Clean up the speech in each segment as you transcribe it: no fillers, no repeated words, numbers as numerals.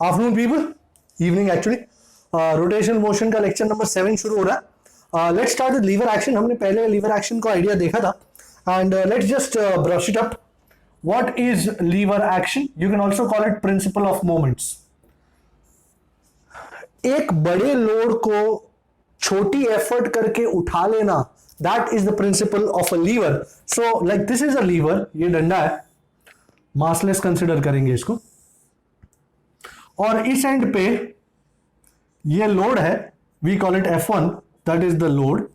Afternoon people, evening actually. Rotational motion का lecture number 7 शुरू हो रहा है। Let's start with lever action. हमने पहले लीवर एक्शन का आइडिया देखा था and let's just brush it up. What is lever action? You can also call it principle of moments. एक बड़े लोड को छोटी एफर्ट करके उठा लेना, that is the principle of a lever. So like this is a lever, ये डंडा है, मासलेस कंसिडर करेंगे इसको, और इस एंड पे ये लोड है, we call it F1, that is the load.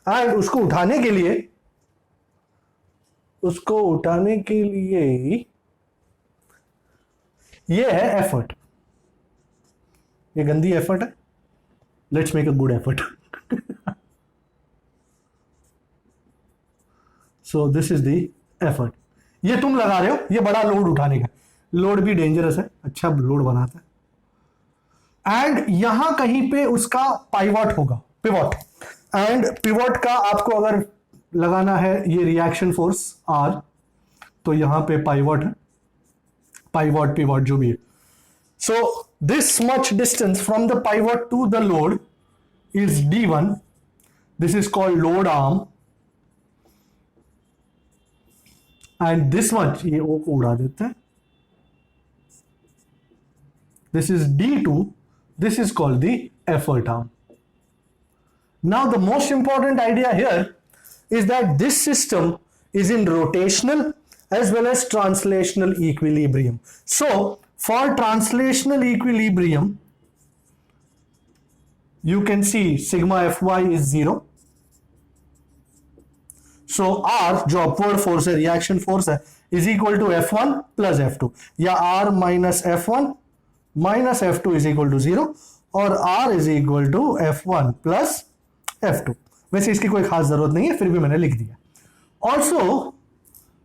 And उसको उठाने के लिए ये है एफर्ट। ये गंदी एफर्ट है, let's make a good effort. So this is the effort. ये तुम लगा रहे हो, ये बड़ा लोड उठाने का। लोड भी डेंजरस है, अच्छा लोड बनाता है। एंड यहां कहीं पे उसका पाइवट होगा, पिवट। एंड पिवट का आपको अगर लगाना है ये रिएक्शन फोर्स R, तो यहां पे पाइवट है, पाइवट पिवट जो भी है। So this much distance from the pivot to the load is D1. This is called load arm. And this much, ये O को उड़ा देते हैं, this is D2. This is called the effort arm. Now the most important idea here is that this system is in rotational as well as translational equilibrium. So for translational equilibrium, you can see sigma Fy is 0. So R जो upward force है, reaction force है, is equal to F1 plus F2, या R minus F1 minus F2 is equal to 0, और R is equal to F1 plus F2। वैसे इसकी कोई खास जरूरत नहीं है, फिर भी मैंने लिख दिया। Also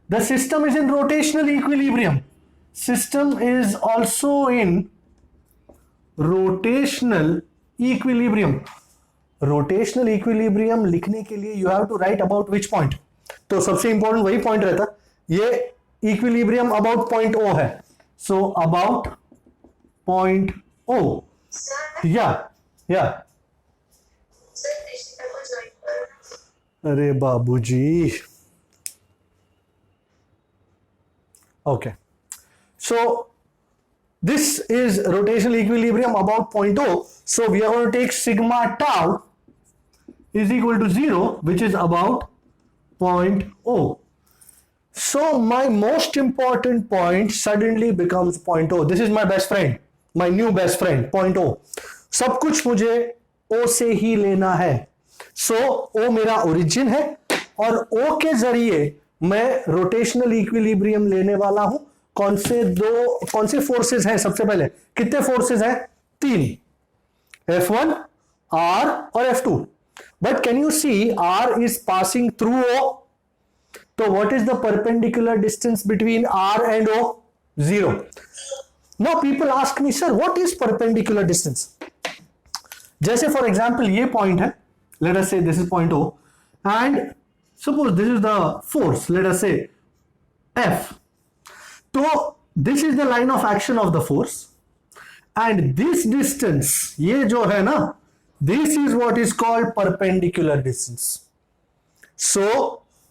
the system is in rotational equilibrium. System is also in rotational equilibrium. Rotational equilibrium लिखने के लिए you have to write about which point. तो सबसे इंपॉर्टेंट वही पॉइंट रहता, ये इक्विलिब्रियम अबाउट पॉइंट O है। So about point O. या अरे बाबूजी, okay. So this is rotational equilibrium about point O. So we are going to take sigma tau is equal to 0, which is about point O. So my most important point suddenly becomes point O. This is my best friend, my new best friend, point O. सब कुछ मुझे O से ही लेना है। So O मेरा origin है, और O के जरिए मैं रोटेशनल इक्विलिब्रियम लेने वाला हूं। कौन से फोर्सेस हैं? सबसे पहले कितने फोर्सेस हैं? 3, F1, R और F2। But can you see R is passing through O। तो what is the perpendicular distance between R and O? 0. Now people ask me, sir, what is perpendicular distance? जैसे for example ये point है, let us say this is point O, and suppose this is the force, let us say F. तो this is the line of action of the force, and this distance, ये जो है ना, this is what is called perpendicular distance. So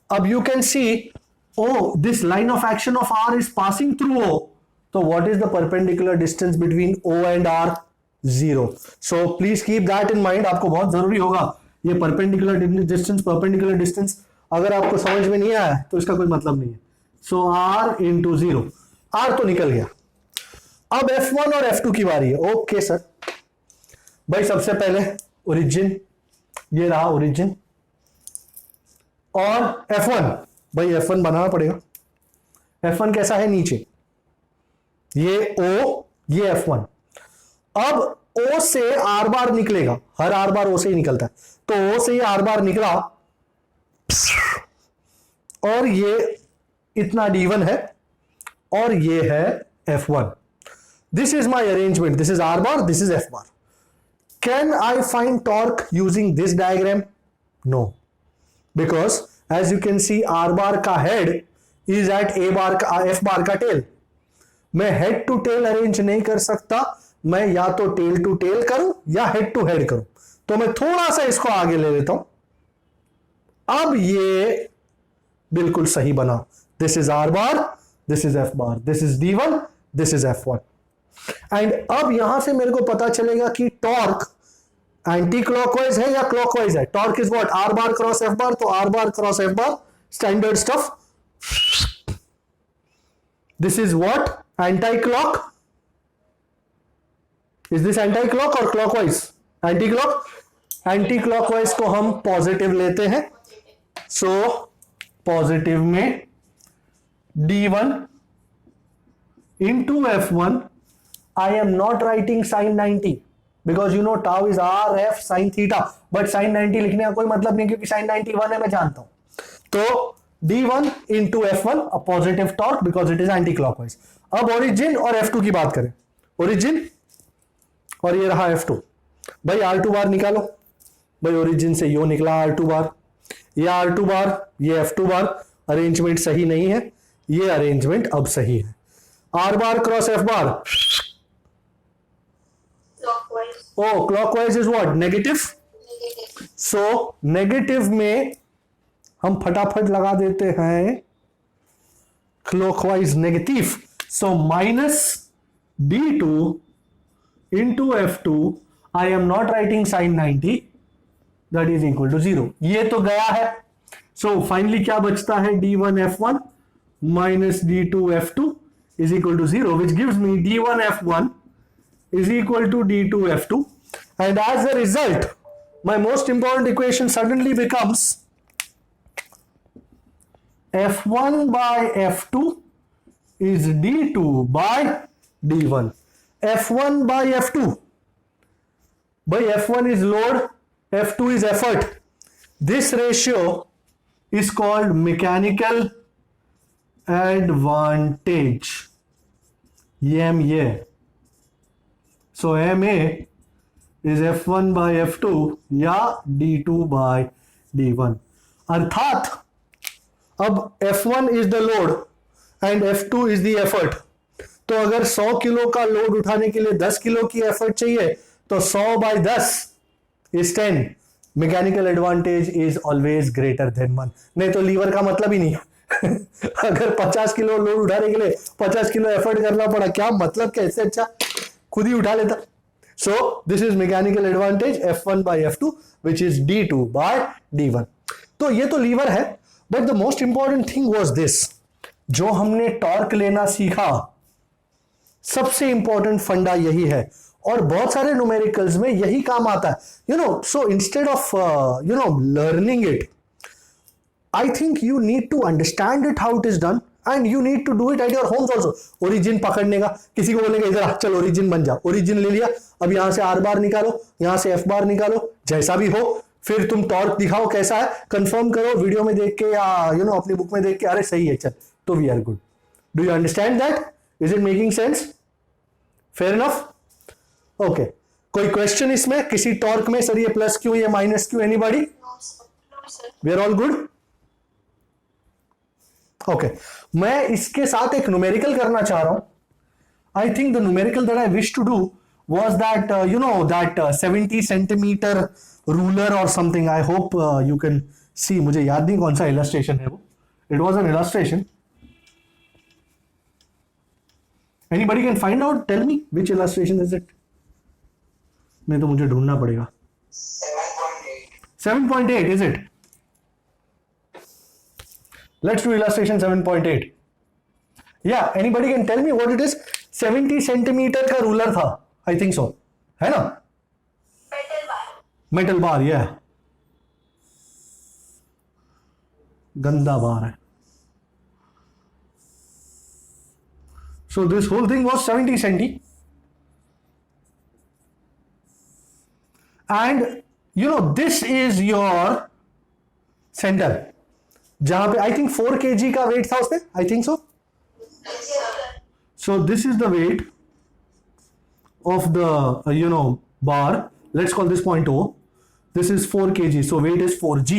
अब you can see, oh, this line of action of R is passing through O. So what is the perpendicular distance between O and R? 0. So please keep that in mind. आपको बहुत जरूरी होगा ये perpendicular distance अगर आपको समझ में नहीं आया तो इसका कोई मतलब नहीं है। So R into 0, R तो निकल गया। अब F1 और F2 की बारी है। ओके सर, भाई सबसे पहले ओरिजिन, ये रहा ओरिजिन, और F1, भाई F1 बनाना पड़ेगा। F1 कैसा है? नीचे, ये O, ये F1। अब O से R बार निकलेगा, हर R बार O से ही निकलता है, तो O से ये R बार निकला, और ये इतना D1 है, और ये है F1। This is my arrangement, this is R bar, this is F bar. Can I find torque using this diagram? No, because as you can see R bar का head is at A bar का F bar का tail, मैं head to tail arrange नहीं कर सकता, मैं या तो टेल टू टेल करूं या हेड टू हेड करूं। तो मैं थोड़ा सा इसको आगे ले लेता हूं। अब ये बिल्कुल सही बना। This is are bar, this is F bar, this is D1, this is F1। And अब यहां से मेरे को पता चलेगा कि टॉर्क एंटी क्लॉकवाइज है या क्लॉकवाइज है। Torque is what, R bar cross F bar, तो R bar cross F bar, standard stuff. This is what, anti clock. Is this anti clock और clockwise? Anti clock. Anti clockwise को हम positive लेते हैं। So positive में D1 into F1, I am not writing sin 90 because you know tau is R F sin theta, but sin 90 लिखने का कोई मतलब नहीं क्योंकि sin 90 1 है, मैं जानता हूं। तो D1 into F1 a positive torque because it is anti clockwise। अब ओरिजिन और F2 की बात करें। ओरिजिन और ये रहा F2। भाई R2 बार निकालो। भाई ओरिजिन से यो निकला R2 बार, ये R2 बार, ये F2 बार। अरेंजमेंट सही नहीं है, ये अरेंजमेंट अब सही है। R bar cross F bar, O clockwise is what, negative. So negative में हम फटाफट लगा देते हैं clockwise negative. So minus D2 into F2, I am not writing sine 90, that is equal to 0। ये तो गया है। सो फाइनली क्या बचता है, D1 F1 minus D2 F2 is equal to 0, which gives me D1 F1 is equal to D2 F2, and as a result my most important equation suddenly becomes F1 by F2 is D2 by D1। F1 by F2, by F1 is load, F2 is effort। This ratio is called mechanical advantage, ये। So MA is F1 by F2 या D2 by D1। अर्थात अब F1 is the load and F2 is the effort। तो अगर 100 kilo का load उठाने के लिए 10 किलो की एफर्ट चाहिए तो 100 by 10 is 10। Mechanical advantage is always greater than 1। नहीं तो लीवर का मतलब ही नहीं है। अगर 50 किलो लोड उठाने के लिए 50 किलो एफर्ट करना पड़ा, क्या मतलब, कैसे अच्छा खुद ही उठा लेता। सो this is mechanical advantage F1 by F2 which is D2 by D1। तो ये तो लीवर है, but the most important thing was this, जो हमने टॉर्क लेना सीखा, सबसे इंपॉर्टेंट फंडा यही है और बहुत सारे न्यूमेरिकल्स में यही काम आता है। You know, so instead of learning it, I think you need to understand it how it is done and you need to do it at your homes also. Origin पकड़ने का, किसी को बोलेंगे इधर चल ओरिजिन बन जा, ओरिजिन ले लिया, अब यहां से आर बार निकालो, यहां से एफ बार निकालो, जैसा भी हो, फिर तुम टॉर्क दिखाओ कैसा है, कंफर्म करो वीडियो में देख के या अपनी बुक में देख के, अरे सही है चल, तो we are good. Do you understand that? Is it making sense? Fair enough? Okay, कोई क्वेश्चन इसमें किसी टॉर्क में, सर ये प्लस क्यों, ये माइनस क्यों, anybody? We are all good? Okay, मैं इसके साथ एक न्यूमेरिकल करना चाह रहा हूं। I think the numerical that I wish to do was that that 70 centimetre ruler और something. I hope you can see, मुझे याद नहीं कौन सा इलस्ट्रेशन है वो, it was an illustration. Anybody can find out, tell me which illustration is it? नहीं तो मुझे ढूंढना पड़ेगा। 7.8 is it? Let's do illustration 7.8। या anybody can tell me what it is? 70 centimetre का रूलर था, आई थिंक सो, है ना? मेटल बार, ये गंदा बार है। So this whole thing was 70 centi and this is your centre, जहां पे आई थिंक 4 kg का वेट था उसमें, I think so. So this is the weight of the bar, let's call this point O, this is 4 kg, so weight is 4g।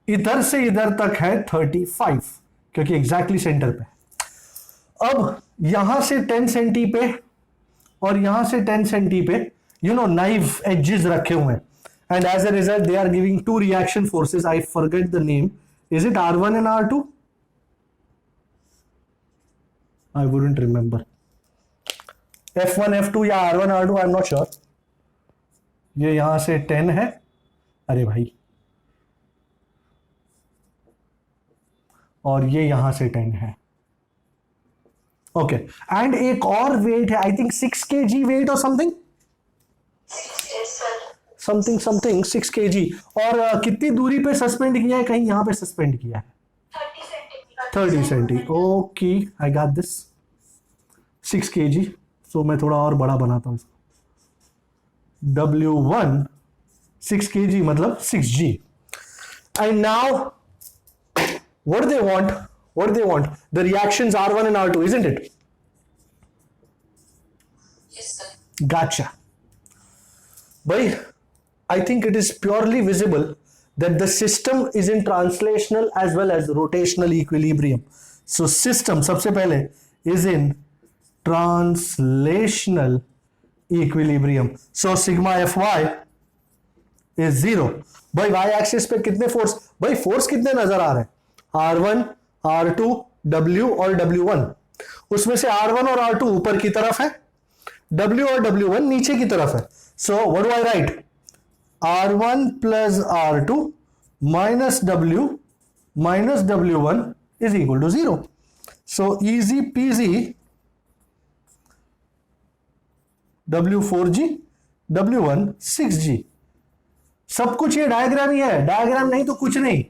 इधर से इधर तक है 35, क्योंकि एग्जैक्टली सेंटर पे। अब यहां से 10 सेंटी पे और यहां से 10 सेंटी पे नाइफ एजेस रखे हुए हैं, and as a result they are giving two reaction forces. I forget the name. Is it R1 and R2? I wouldn't remember. F1 F2 या R1 R2, I am not sure. ये यहां से 10 है, अरे भाई, और ये यहां से 10 है. ओके, एंड एक और वेट है, आई थिंक 6 kg वेट और समथिंग 6 kg. और कितनी दूरी पे सस्पेंड किया है? कहीं यहां पे सस्पेंड किया है 30 centi. Okay, I got this. 6 kg. So मैं थोड़ा और बड़ा बनाता हूं इसको. W1 6 kg मतलब 6G. And now what do they want? The reactions R1 and R2, isn't it? Yes, sir. Gotcha. Bhai, I think it is purely visible that the system is in translational as well as rotational equilibrium. So system सबसे पहले is in translational equilibrium. So sigma Fy is 0. भाई y axis पे कितने force, भाई force कितने नजर आ रहे हैं? R1, R2, W और W1. उसमें से R1 और R2 ऊपर की तरफ है, W और W1 नीचे की तरफ है. So what do I write? R1 plus R2 minus W minus W1 is equal to 0. So easy peasy, W4G, W1 6G. सब कुछ ये डायग्राम ही है, डायग्राम नहीं तो कुछ नहीं.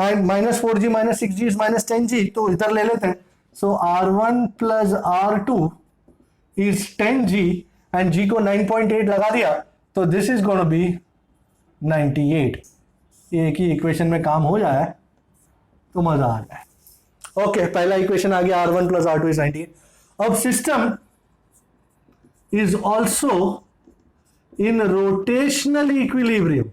And -4G minus 6G is minus 10G, तो इधर ले लेते हैं. सो R1 plus R2 is 10G and G को 9.8 लगा दिया, तो दिस इज गोना बी 98. एक ही इक्वेशन में काम हो जाए तो मजा आ जाए. ओके, पहला इक्वेशन आ गया, R1 plus R2 is 98. अब system is also in rotational equilibrium.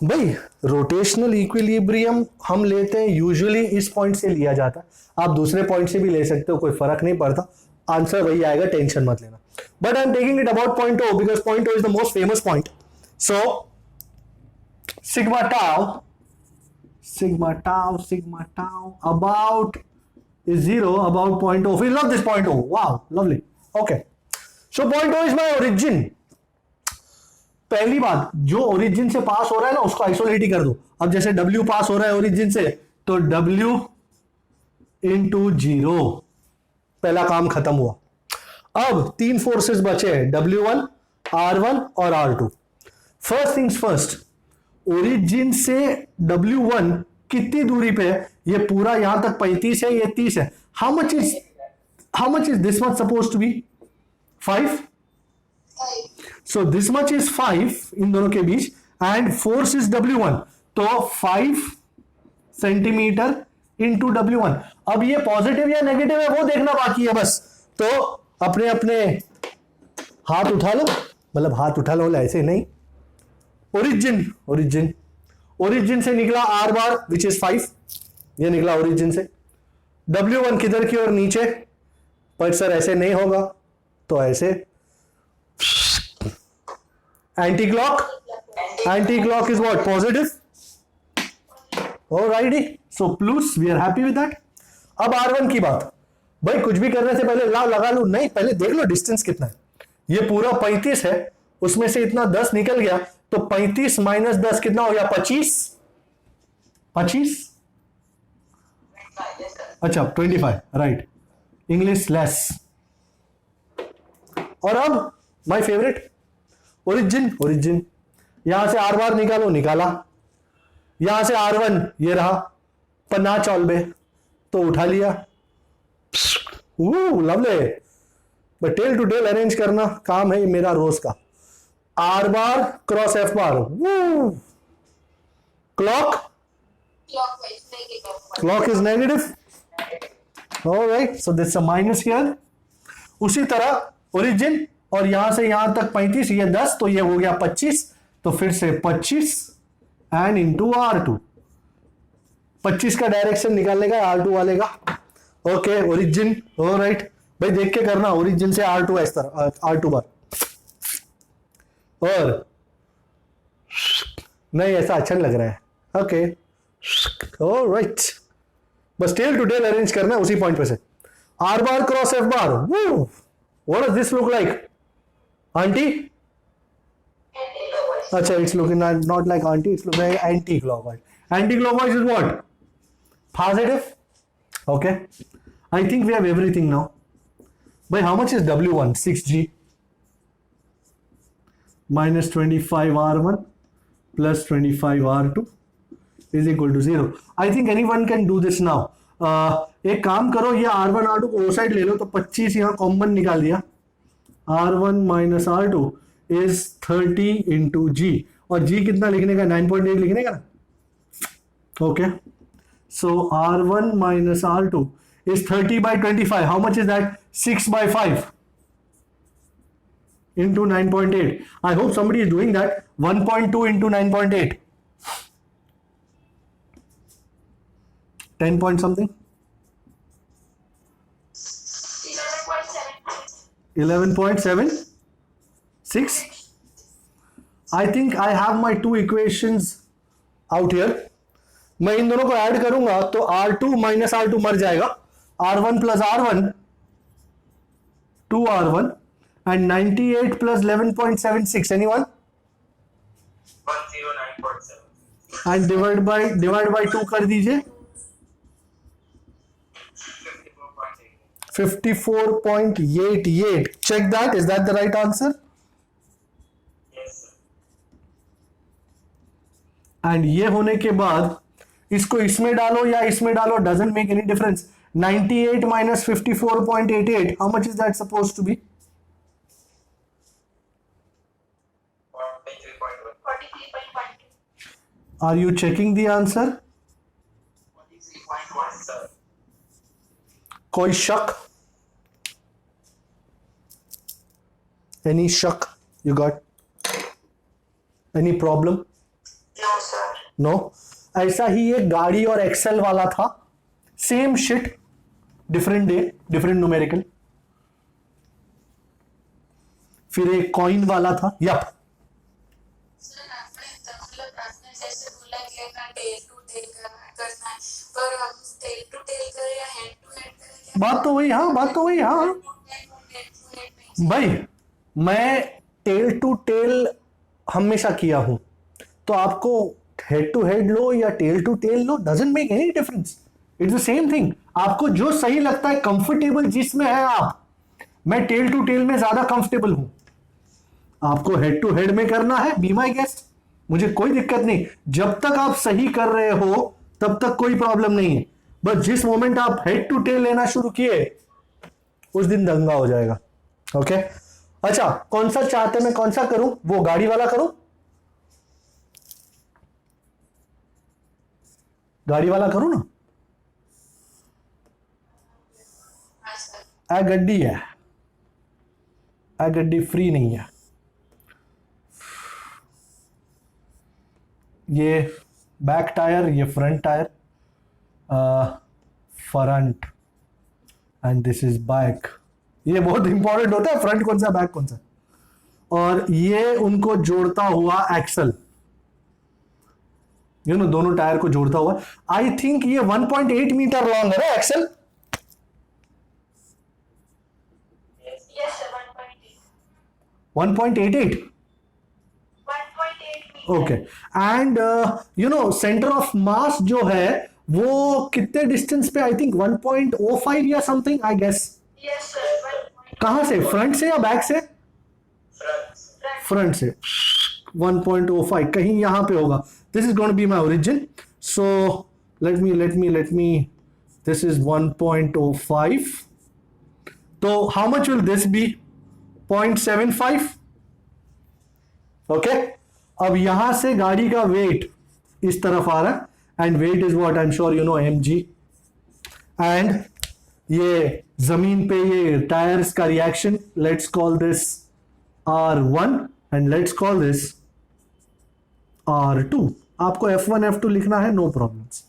भाई रोटेशनल इक्विलिब्रियम हम लेते हैं यूजुअली इस पॉइंट से लिया जाता है, आप दूसरे पॉइंट से भी ले सकते हो, कोई फर्क नहीं पड़ता, आंसर वही आएगा, टेंशन मत लेना. But I am taking it about point O because point O is the most famous point. So sigma tau about is 0 about point O. We love this point O. Wow, lovely. Okay. So point O is my origin. पहली बात, जो origin से पास हो रहा है ना उसको isolate ही कर दो. अब जैसे W पास हो रहा है ओरिजिन से, तो W into 0, पहला काम खत्म हुआ. अब तीन फोर्सेस बचे हैं, W1, R1 और R2. First things first, origin से W1 कितनी दूरी पे है? ये पूरा यहां तक 35 है, ये 30 है. How much is this much suppose to be? 5. So this much is 5 इन दोनों के बीच, and force is W1, तो 5 सेंटीमीटर इंटू W1. अब ये पॉजिटिव या नेगेटिव है वो देखना बाकी है बस. तो अपने अपने हाथ उठा लो, मतलब हाथ उठा लो ऐसे नहीं. ओरिजिन से निकला R बार विच इज 5, ये निकला ओरिजिन से. W1 किधर की ओर? नीचे. पर सर ऐसे नहीं होगा, तो ऐसे anti-clock is what? Positive. Alrighty. So plus we are happy with that. अब R1 की बात, भाई कुछ भी करने से पहले लगा लो नहीं, पहले देख लो डिस्टेंस कितना है. ये पूरा 35 है, उसमें से इतना 10 निकल गया, तो 35 माइनस 10 कितना हो गया? 25. अच्छा 25, राइट. English less. और अब माय फेवरेट, ओरिजिन. यहां से R बार निकाला, यहां से R1 ये रहा, पन्ना चौलबे, तो उठा लिया. Lovely. But tail to tail arrange करना काम है मेरा रोज का. R bar cross F bar. Clock is negative. Alright, so this a minus here. उसी तरह ओरिजिन और यहां से यहां तक 35, ये 10, तो ये हो गया 25, तो फिर से 25 एंड इंटू R2. 25 का डायरेक्शन निकालने का R2 वाले का। ओके, ओरिजिन, ऑलराइट भाई, देख के करना, ओरिजिन से R2 इस तरह, R2 बार, और नहीं ऐसा अच्छा लग रहा है। ओके, ऑलराइट, बस टेल टू टेल अरेंज करना है उसी पॉइंट पे से। R bar cross F bar, what does this look like aunty? अच्छा, it's looking not like anti, it's looking like anti-clockwise. Anti-clockwise is what? Positive. Okay, I think we have everything now. But how much is W1? 6G minus 25R1 plus 25R2 is equal to 0. I think anyone can do this now. एक काम करो, ये R1 R2 को side ले लो, तो 25 यहाँ common निकाल दिया, R1 minus R2 is 30 into G, और G कितना लिखने का? 9.8 लिखने का ना। Okay, so R1 minus R2 is 30 by 25. How much is that? 6 by 5 into 9.8. I hope somebody is doing that. 1.2 into 9.8. 10 point something? 11.76? I think I have my two equations out here. मैं इन दोनों को add करूंगा तो R2 minus R2 मर जाएगा, R1 plus R1 2R1 and 98 plus 11.76. Anyone? 109.7. and divide by 2 कर दीजिए, 54.88. check that, is that the right answer? Yes sir. and ये होने के बाद इसको इसमें डालो या इसमें डालो, doesn't make any difference. 98 minus 54.88, how much is that supposed to be? 43.1. Are you checking the answer? 43.1 sir. कोई शक? Any शक you got? Any problem? No sir. No. ऐसा ही एक गाड़ी और एक्सेल वाला था, same shit, different day, different numerical. फिर एक कॉइन वाला था, यप। सर आपने मतलब आपने जैसे बोला कि अपना टेल टू टेल करना है, पर हम टेल टू टेल करें या हेड टू हेड करें? बात तो वही, हाँ, बात तो वही, हाँ भाई, मैं टेल टू टेल हमेशा किया हूं, तो आपको हेड टू हेड लो या टेल टू टेल लो, doesn't make any difference, it's the same thing. आपको जो सही लगता है, कंफर्टेबल जिसमें है आप, मैं टेल टू टेल में ज्यादा कंफर्टेबल हूं, आपको हेड टू हेड में करना है, बी माई गेस्ट, मुझे कोई दिक्कत नहीं। जब तक आप सही कर रहे हो तब तक कोई प्रॉब्लम नहीं है, बस जिस मोमेंट आप हेड टू टेल लेना शुरू किए उस दिन दंगा हो जाएगा। ओके, अच्छा, कौन सा चाहते मैं कौन सा करूं? वो गाड़ी वाला करूं? गाड़ी वाला करूं ना? आ गड्डी है, आ गड्डी फ्री नहीं है। ये बैक टायर, ये front tyre, front, and this is back. ये बहुत इंपॉर्टेंट होता है, फ्रंट कौन सा बैक कौन सा। और ये उनको जोड़ता हुआ एक्सल, यू नो, दोनों टायर को जोड़ता हुआ। आई थिंक ये 1.8 मीटर लॉन्ग है ना axle? Yes sir, 1.8. 1.88। 1.8 meter. Okay, and you know centre of mass जो है वो कितने डिस्टेंस पे? आई थिंक 1.05 या something, I guess. Yes sir, 1.8. कहां से, फ्रंट से या बैक से? Front. फ्रंट से 1.05, कहीं यहां पे होगा। This is going to be my origin, so let me, this is 1.05, तो how much will this be? 0.75। Okay, अब यहां से गाड़ी का वेट इस तरफ आ रहा है, and weight is what, I am sure you know, mg, and ये जमीन पे ये टायर्स का reaction, let's call this R1 and let's call this R2। आपको F1 F2 लिखना है, नो प्रॉब्लम्स।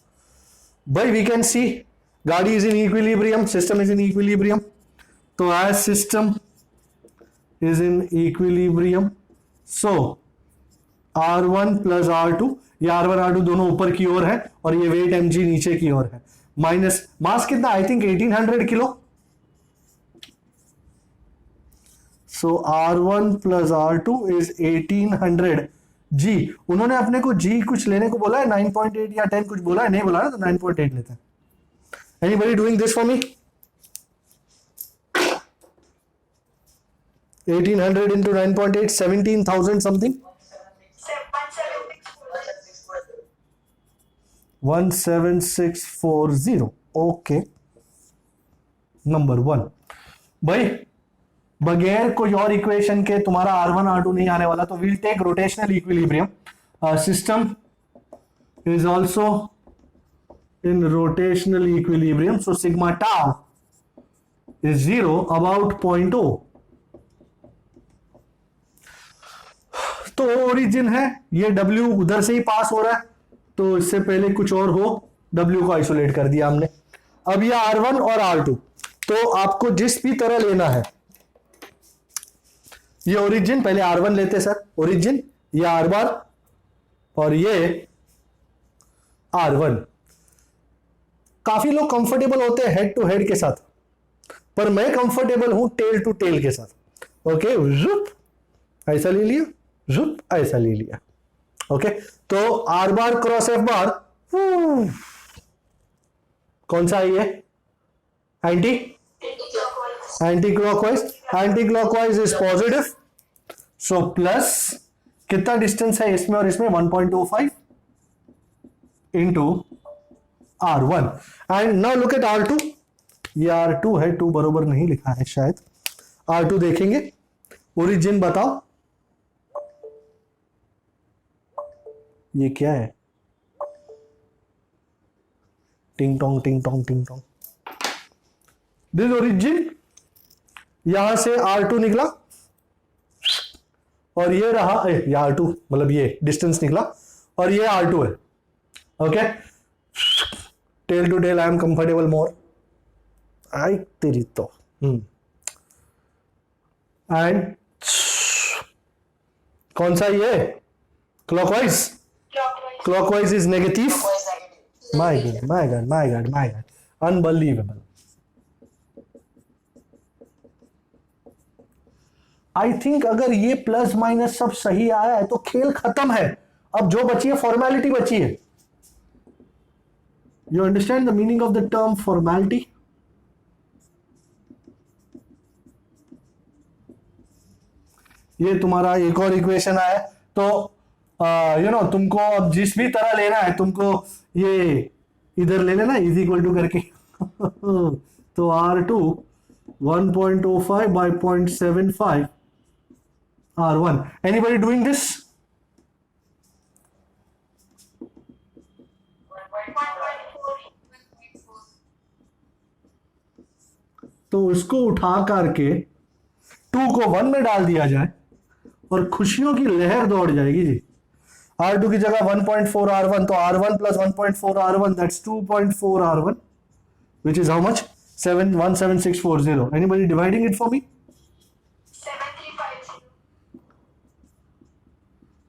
भाई वी कैन सी गाड़ी is in equilibrium, system is in equilibrium, तो as system is in equilibrium so R1 plus R2, ये R1 R2 दोनों ऊपर की ओर है और ये वेट mg नीचे की ओर है, माइनस मास कितना, I think 1800 kilo, so R1 plus R2 is 1800 G। उन्होंने अपने को G कुछ लेने को बोला है, 9.8 या 10 कुछ बोला है, नहीं बोला ना, तो 9.8 लेते हैं। Anybody doing this for me? 1800 into 9.8, 17,000 something, 17640। Okay, number 1। भाई बगैर कोई और इक्वेशन के तुम्हारा R1 R2 नहीं आने वाला, तो we'll take rotational equilibrium, system is also in rotational equilibrium, so sigma tau is 0 about 0.0। तो ओरिजिन है, ये W उधर से ही पास हो रहा है, तो इससे पहले कुछ और हो, W को आइसोलेट कर दिया हमने। अब ये R1 और R2, तो आपको जिस भी तरह लेना है, ये ओरिजिन, पहले R1 लेते सर, ओरिजिन, ये R बार और ये R1। काफी लोग कंफर्टेबल होते हैं हेड टू हेड के साथ, पर मैं कंफर्टेबल हूं टेल टू टेल के साथ। ओके, जुप ऐसा ले लिया, जुप ऐसा ले लिया। ओके, तो R बार क्रॉस F बार, कौन सा है ये? Anti clockwise, anti clockwise is positive, so plus कितना डिस्टेंस है इसमें और इसमें, 1.25 into R1। And now look at R2, ये R2 है, 2 बरोबर नहीं लिखा है शायद, R2 देखेंगे, ओरिजिन बताओ ये क्या है, टिंग टोंग टिंग टोंग टिंग टोंग, दिस ओरिजिन, यहां से R2 निकला और ये रहा, ये R2 मतलब ये डिस्टेंस निकला और ये R2 है। Okay, tell to tell I am comfortable more, I तेरी तो एंड कौन सा ये clockwise, clockwise is negative, my god my god my god my god, unbelievable. I think अगर ये प्लस माइनस सब सही आया है तो खेल खत्म है, अब जो बची है फॉर्मेलिटी बची है। You understand the meaning of the term formality? ये तुम्हारा एक और इक्वेशन आया, तो यू नो तुमको अब जिस भी तरह लेना है, तुमको ये इधर ले लेना इज इक्वल टू करके तो R2 1.05 by 0.75 R1। Anybody doing this? तो उसको उठा करके 2 को 1 में डाल दिया जाए और खुशियों की लहर दौड़ जाएगी जी। R2 की जगह 1.4 R1, तो R1 plus 1.4 R1, that's 2.4 R1, which is how much? 17640. Anybody dividing it for me?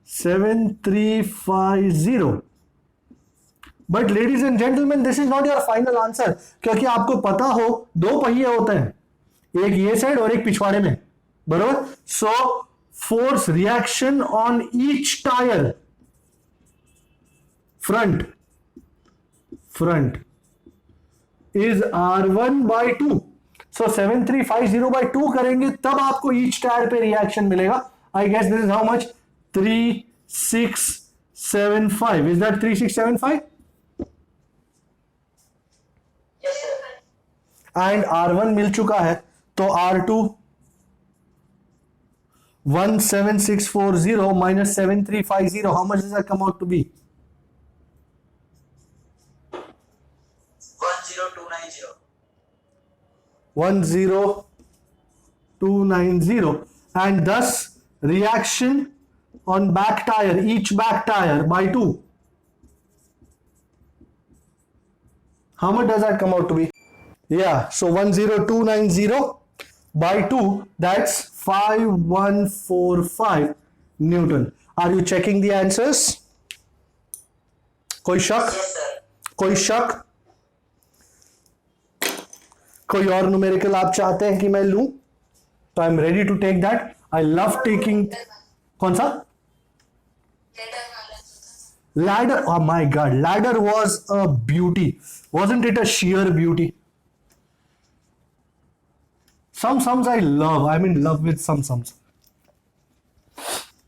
7350. But ladies and gentlemen, this is not your final answer, क्योंकि आपको पता हो 2 पहिए होते हैं, एक ये साइड और एक पिछवाड़े में, बरोबर? So force reaction on each tire, front is R1 by 2. So 7350 by 2 करेंगे तब आपको each टायर पे रिएक्शन मिलेगा. I guess this is how much? 3675. Is that 3675? Yes, sir. And R1 मिल चुका है, तो R2 17640 minus 7350. How much does that come out to be? 10290. 10290, and thus reaction on back tire, each back tire by 2. How much does that come out to be? Yeah, so 10290 by 2, that's 5145 Newton. Are you checking the answers? कोई शक? Yes, sir. कोई शक? कोई और numerical आप चाहते हैं कि मैं लूं? तो I am ready to take that. I love taking. कौन सा? लेटर वाला जो था Ladder. Oh my god, ladder was a beauty. Wasn't it a sheer beauty? Some sums I love. I'm in love with some sums.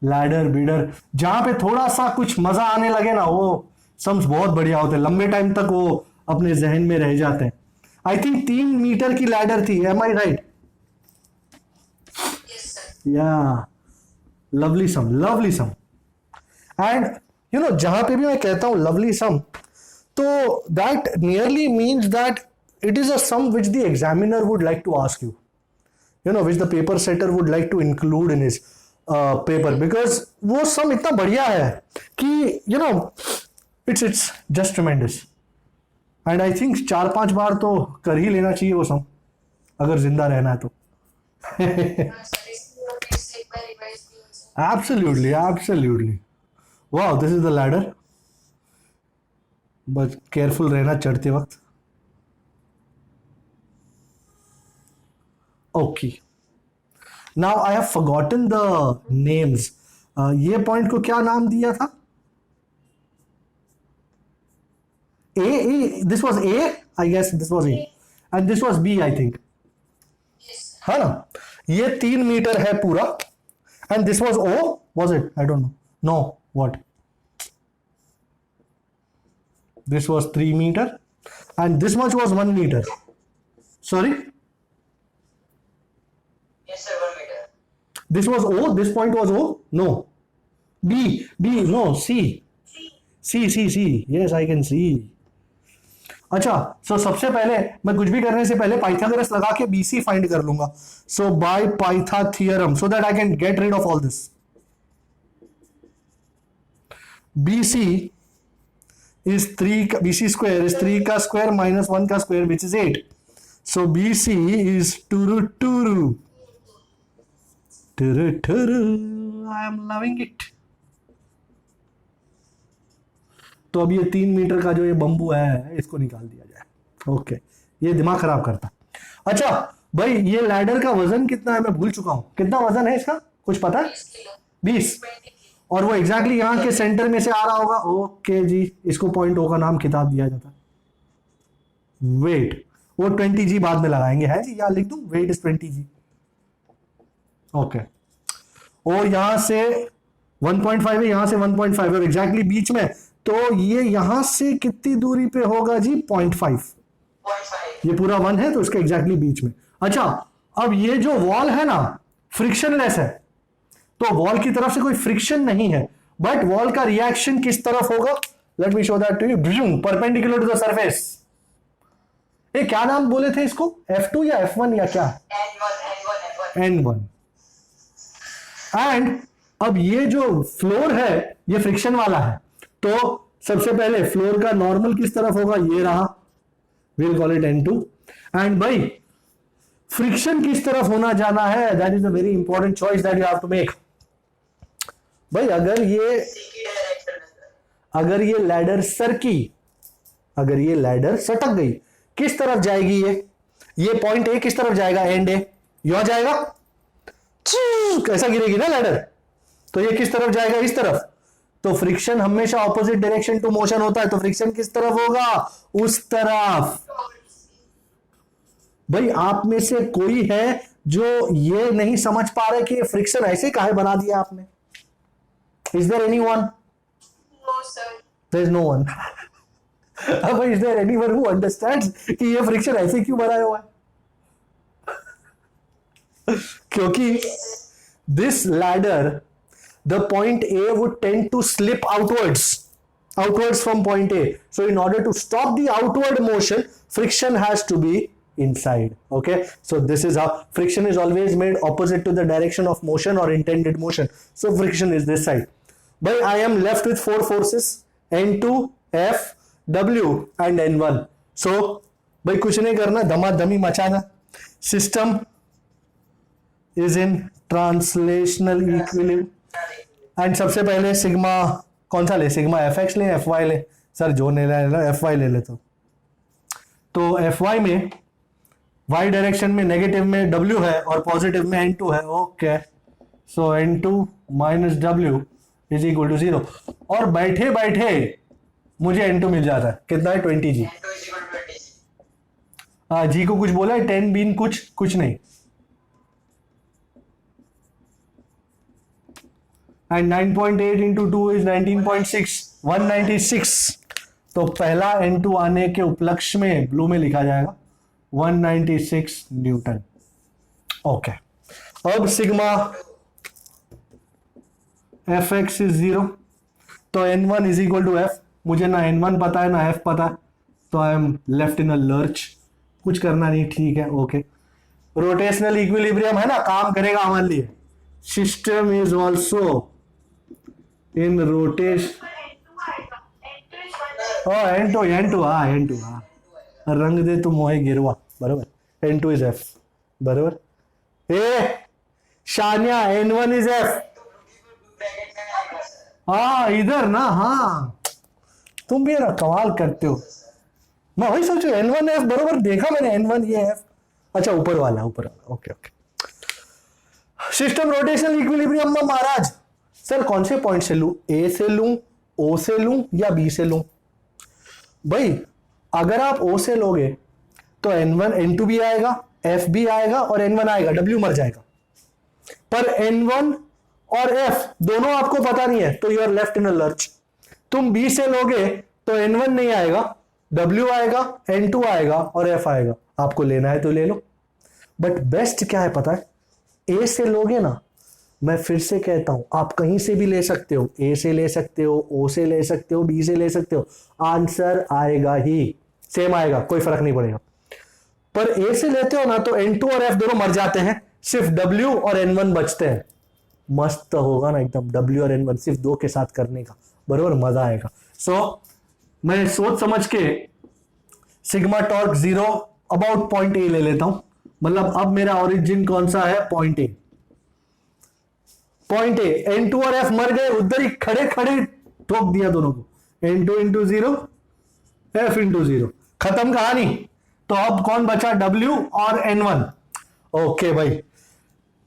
Ladder, bidder. जहां पे थोड़ा सा कुछ मजा आने लगे ना, वो सम्स बहुत बढ़िया होते हैं. लंबे टाइम तक वो अपने जहन में रह जाते हैं. आई थिंक 3 मीटर की लैडर थी. Am I right? Yes sir या lovely sum, lovely sum. And you know, जहां पे भी मैं कहता हूं लवली सम, तो that nearly means that it is a sum which the examiner would like to ask you, you know, which the paper setter would like to include in his paper, because वो सम इतना बढ़िया है कि you know it's just tremendous, and I think 4-5 बार तो कर ही लेना चाहिए वो सम अगर जिंदा रहना है तो. हाँ सर इसलिए नेक्स्ट एक बार रिवाइज भी हो जाए Absolutely, absolutely. Wow, this is the ladder. बस केयरफुल रहना चढ़ते वक्त. Okay. Now I have forgotten the names. ये पॉइंट को क्या नाम दिया था? A. This was A. I guess this was A. And this was B, I think. Yes sir है ना? ये 3 मीटर है पूरा. And this was O. Was it? I don't know. No. What? This was 3 meter. And this much was 1 meter. Sorry? Yes, sir, 1 meter. This was O. This point was O. No. B. No. C. C. Yes, I can see. अच्छा, so सबसे पहले मैं कुछ भी करने से पहले Pythagoras लगा के BC फाइंड कर लूंगा. So by Pytha theorem, so that I can get rid of all this. BC is 3. BC square is 3 का square minus 1 का square, which is 8. So BC is turu. I am loving it. तो अब ये 3 metre का जो ये bamboo है इसको निकाल दिया जाए. ओके, ये दिमाग खराब करता. अच्छा भाई, ये लैडर का वजन कितना है मैं भूल चुका हूं. कितना वजन है इसका, कुछ पता है? 20 किलो 20. 20 किलो और वो एग्जैक्टली यहाँ के सेंटर में से आ रहा होगा. ओके जी, इसको पॉइंट ओ का नाम खिताब दिया जाता है. वेट, वो 20G बाद में लगाएंगे है जी. यहाँ लिख दूं वेट इज 20G. ओके, और यहां से 1.5 है, यहां से 1.5 है, एग्जैक्टली बीच में. तो ये यहां से कितनी दूरी पे होगा जी? 0.5. 0.5. ये पूरा 1 है तो इसके एग्जैक्टली बीच में. अच्छा, अब ये जो वॉल है ना, फ्रिक्शनलेस है, तो वॉल की तरफ से कोई फ्रिक्शन नहीं है, बट वॉल का रिएक्शन किस तरफ होगा? Let me show that to you. Perpendicular to the surface. ये क्या नाम बोले थे इसको? F2 या F1 या क्या? N1. एंड अब ये जो फ्लोर है ये फ्रिक्शन वाला है, तो सबसे पहले फ्लोर का नॉर्मल किस तरफ होगा? ये रहा, we'll call it N2. And भाई फ्रिक्शन किस तरफ होना जाना है? That is a very important choice that you have to make. भाई अगर ये लैडर सरकी, अगर ये लैडर सटक गई, किस तरफ जाएगी? ये पॉइंट ए किस तरफ जाएगा? एंड ए यहां जाएगा, कैसा गिरेगी ना लैडर, तो ये किस तरफ जाएगा? इस तरफ. तो फ्रिक्शन हमेशा ऑपोजिट डायरेक्शन टू मोशन होता है, तो फ्रिक्शन किस तरफ होगा? उस तरफ. भाई आप में से कोई है जो ये नहीं समझ पा रहे कि ये फ्रिक्शन ऐसे काहे बना दिया आपने? Is there anyone? No sir there is no one. अब is there anyone who understands कि ये फ्रिक्शन ऐसे क्यों बनाया हुआ है? क्योंकि this ladder, the point A would tend to slip outwards from point A. So in order to stop the outward motion, friction has to be inside. Okay, so this is how friction is always made opposite to the direction of motion or intended motion. So friction is this side. But I am left with 4 forces: N2, F, W and N1. सो भाई कुछ नहीं करना, धमाधमी मचाना. System is in translational equilibrium. And सबसे पहले sigma कौन सा ले, सिग्मा एफ एक्स ले एफ वाई ले. सर जो नहीं ले एफ वाई ले लेता. तो एफ वाई में वाई डायरेक्शन में नेगेटिव में डब्ल्यू है और पॉजिटिव में एन टू है. Okay, so N two minus W is equal to 0. और बैठे बैठे मुझे एन टू मिल जाता है. कितना है 20 जी. N2 is equal to 20. हाँ जी को कुछ बोला है, 10 बीन कुछ नहीं. And 9.8 into 2 is 19.6, 196. तो पहला N2 आने के उपलक्ष्य में ब्लू में लिखा जाएगा 196 न्यूटन. ओके, अब सिग्मा एफ एक्स इज 0. तो N1 is equal to F. मुझे ना N1 पता है ना F पता है, तो I M left in a lurch. कुछ करना नहीं, ठीक है. ओके, रोटेशनल इक्विलिब्रियम है ना, काम करेगा हमारे लिए. System is also in rotation. N2 हाँ रंग दे तू मोहे गिरवा. बरोबर, N2 इज F. बरोबर. ए शानिया, N1 इज F. ब्रैकेट में आएगा सर. हाँ इधर ना, हाँ तुम भी ना कमाल करते हो. मैं वही सोचू N1 F. बरोबर, देखा मैंने N1 ये F. अच्छा ऊपर वाला. ओके. सिस्टम रोटेशनल इक्विलिब्रियम में महाराज सर कौन से पॉइंट से लूं, ए से लूं, ओ से लूं या बी से लूं. भाई अगर आप ओ से लोगे तो N1 N2 भी आएगा, F भी आएगा और N1 आएगा, W मर जाएगा. पर N1 और F दोनों आपको पता नहीं है, तो you are left in a lurch. तुम B से लोगे तो N1 नहीं आएगा, W आएगा, N2 आएगा और F आएगा. आपको लेना है तो ले लो. बट बेस्ट क्या है पता है, A से लोगे ना, मैं फिर से कहता हूं आप कहीं से भी ले सकते हो. A से ले सकते हो, O से ले सकते हो, B से ले सकते हो, आंसर आएगा ही सेम आएगा, कोई फर्क नहीं पड़ेगा. पर A से लेते हो ना तो N2 और F दोनों मर जाते हैं, सिर्फ W और N1 बचते हैं. मस्त होगा ना एकदम, W और N1 सिर्फ दो के साथ करने का. बरोबर, मजा आएगा. सो मैं सोच समझ के sigma torque 0 about point A ले लेता हूं. मतलब अब मेरा ओरिजिन कौन सा है, पॉइंट ए. N2 और F मर गए, उधर ही खड़े ठोक दिया दोनों को. N2 इंटू 0, F इंटू 0, खत्म कहानी. तो अब कौन बचा, W और N1. ओके भाई,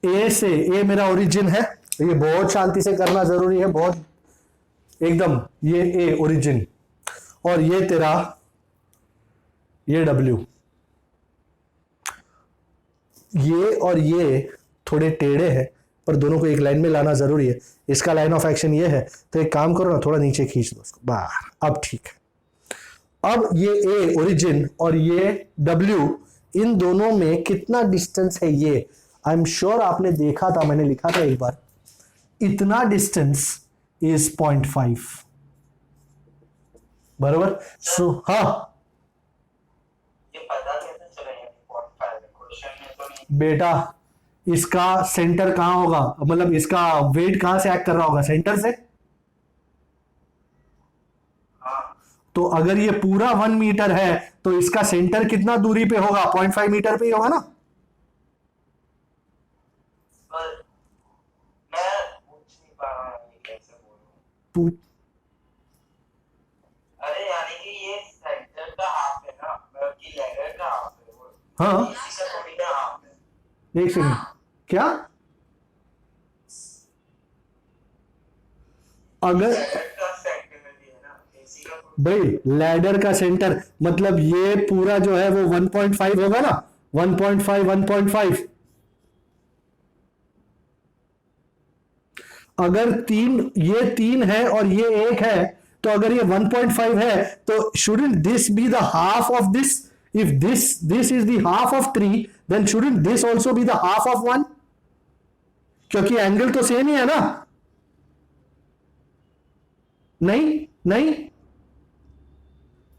ए से, ए मेरा ओरिजिन है. ये बहुत शांति से करना जरूरी है, बहुत एकदम. ये ए ओरिजिन और ये तेरा ये W. ये और ये थोड़े टेढ़े हैं पर दोनों को एक लाइन में लाना जरूरी है. इसका लाइन ऑफ एक्शन ये है, तो एक काम करो ना, थोड़ा नीचे खींच दो उसको बाहर. अब ठीक है. अब ये ए ओरिजिन और ये W, इन दोनों में कितना डिस्टेंस है ये आई एम श्योर आपने देखा था, मैंने लिखा था एक बार. इतना डिस्टेंस इज 0.5. बरोबर. सो हाँ ये पता कैसे चलेगा 0.5 क्वेश्चन में तो नहीं. बेटा, इसका सेंटर कहां होगा, मतलब इसका वेट कहां से एक्ट कर रहा होगा, सेंटर से. हाँ, तो अगर ये पूरा 1 मीटर है तो इसका सेंटर कितना दूरी पे होगा, 0.5 मीटर पे ही होगा ना. पर मैं पूछ नहीं पा रहा हूँ ये कैसे बोलूं. तू अरे यानी कि ये सेंटर का हाफ है ना, मतलब कि लेगर का हाफ है वो. हाँ इसी का थोड़ी ना हाफ है. एक सेकंड, क्या अगर लेगर का सेंटर में भी है ना, इसी का थोड़ी. भाई लैडर का सेंटर मतलब ये पूरा जो है वो 1.5 होगा ना, 1.5. अगर ये 3 है और ये 1 है, तो अगर ये 1.5 है तो shouldn't this be the half of this? If this is the half of 3, then shouldn't this also be the half of 1? क्योंकि एंगल तो सेम ही है ना. नहीं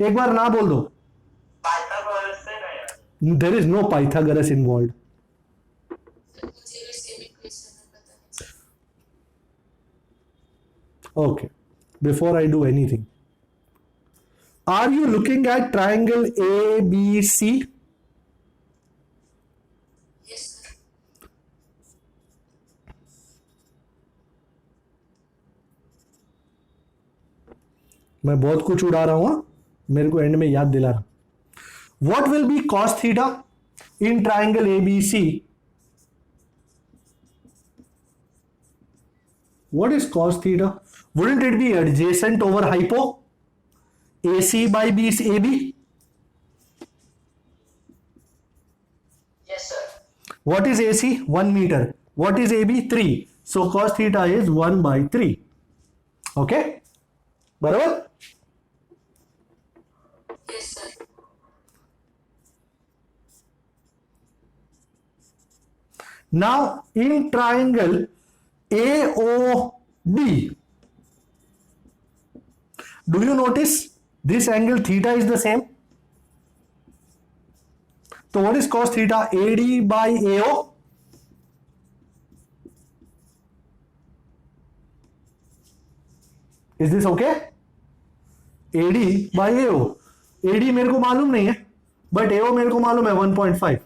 एक बार ना बोल दो. पाइथागोरस से ना यार. There is no Pythagoras involve. मुझे भी सेम इक्वेशन में पता नहीं चला. Okay, before I do anything, Are you looking at triangle ABC? Yes, sir. मैं बहुत कुछ उड़ा रहा हूं, मेरे को एंड में याद दिला रहा. What will be cos theta in triangle ABC? What is cos theta? Wouldn't it be adjacent over hypo? AC by AB? Yes, sir. What is AC? 1 meter. What is AB? 3. So cos theta is 1 by 3. Okay? बराबर? Yes, sir. Now in triangle AOB, do you notice this angle theta is the same? So what is cos theta? AD by AO. Is this okay? AD by AO. AD मेरे को मालूम नहीं है, but AO मेरे को मालूम है 1.5.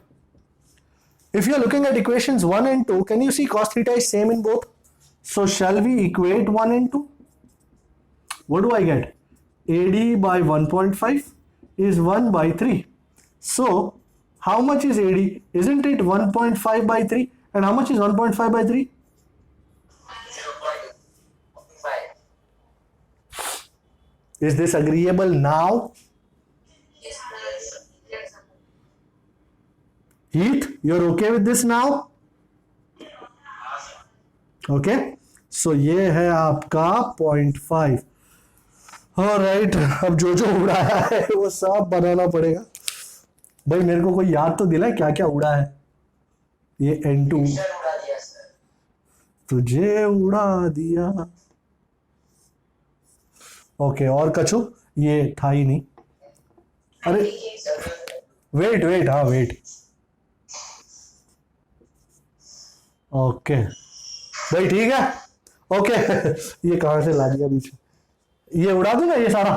If you are looking at equations 1 and 2, can you see cos theta is same in both? So shall we equate 1 and 2? What do I get? AD by 1.5 is 1 by 3. So how much is AD? Isn't it 1.5 by 3? And how much is 1.5 by 3? 0.5. Is this agreeable now? Yes, sir. Yes, sir. Heath, you're okay with this now? Okay. So ये है आपका 0.5. Alright, अब जो जो उड़ाया है वो सब बनाना पड़ेगा. भाई मेरे को कोई याद तो दिलाए क्या क्या उड़ा है. ये N2 सर उड़ा दिया सर. तुझे उड़ा दिया. ओके, और कछु ये था ही नहीं. अरे वेट वेट, हाँ वेट. ओके भाई ठीक है. ओके ये कहाँ से ला दिया बीच में. ये उड़ा दूं ना ये सारा.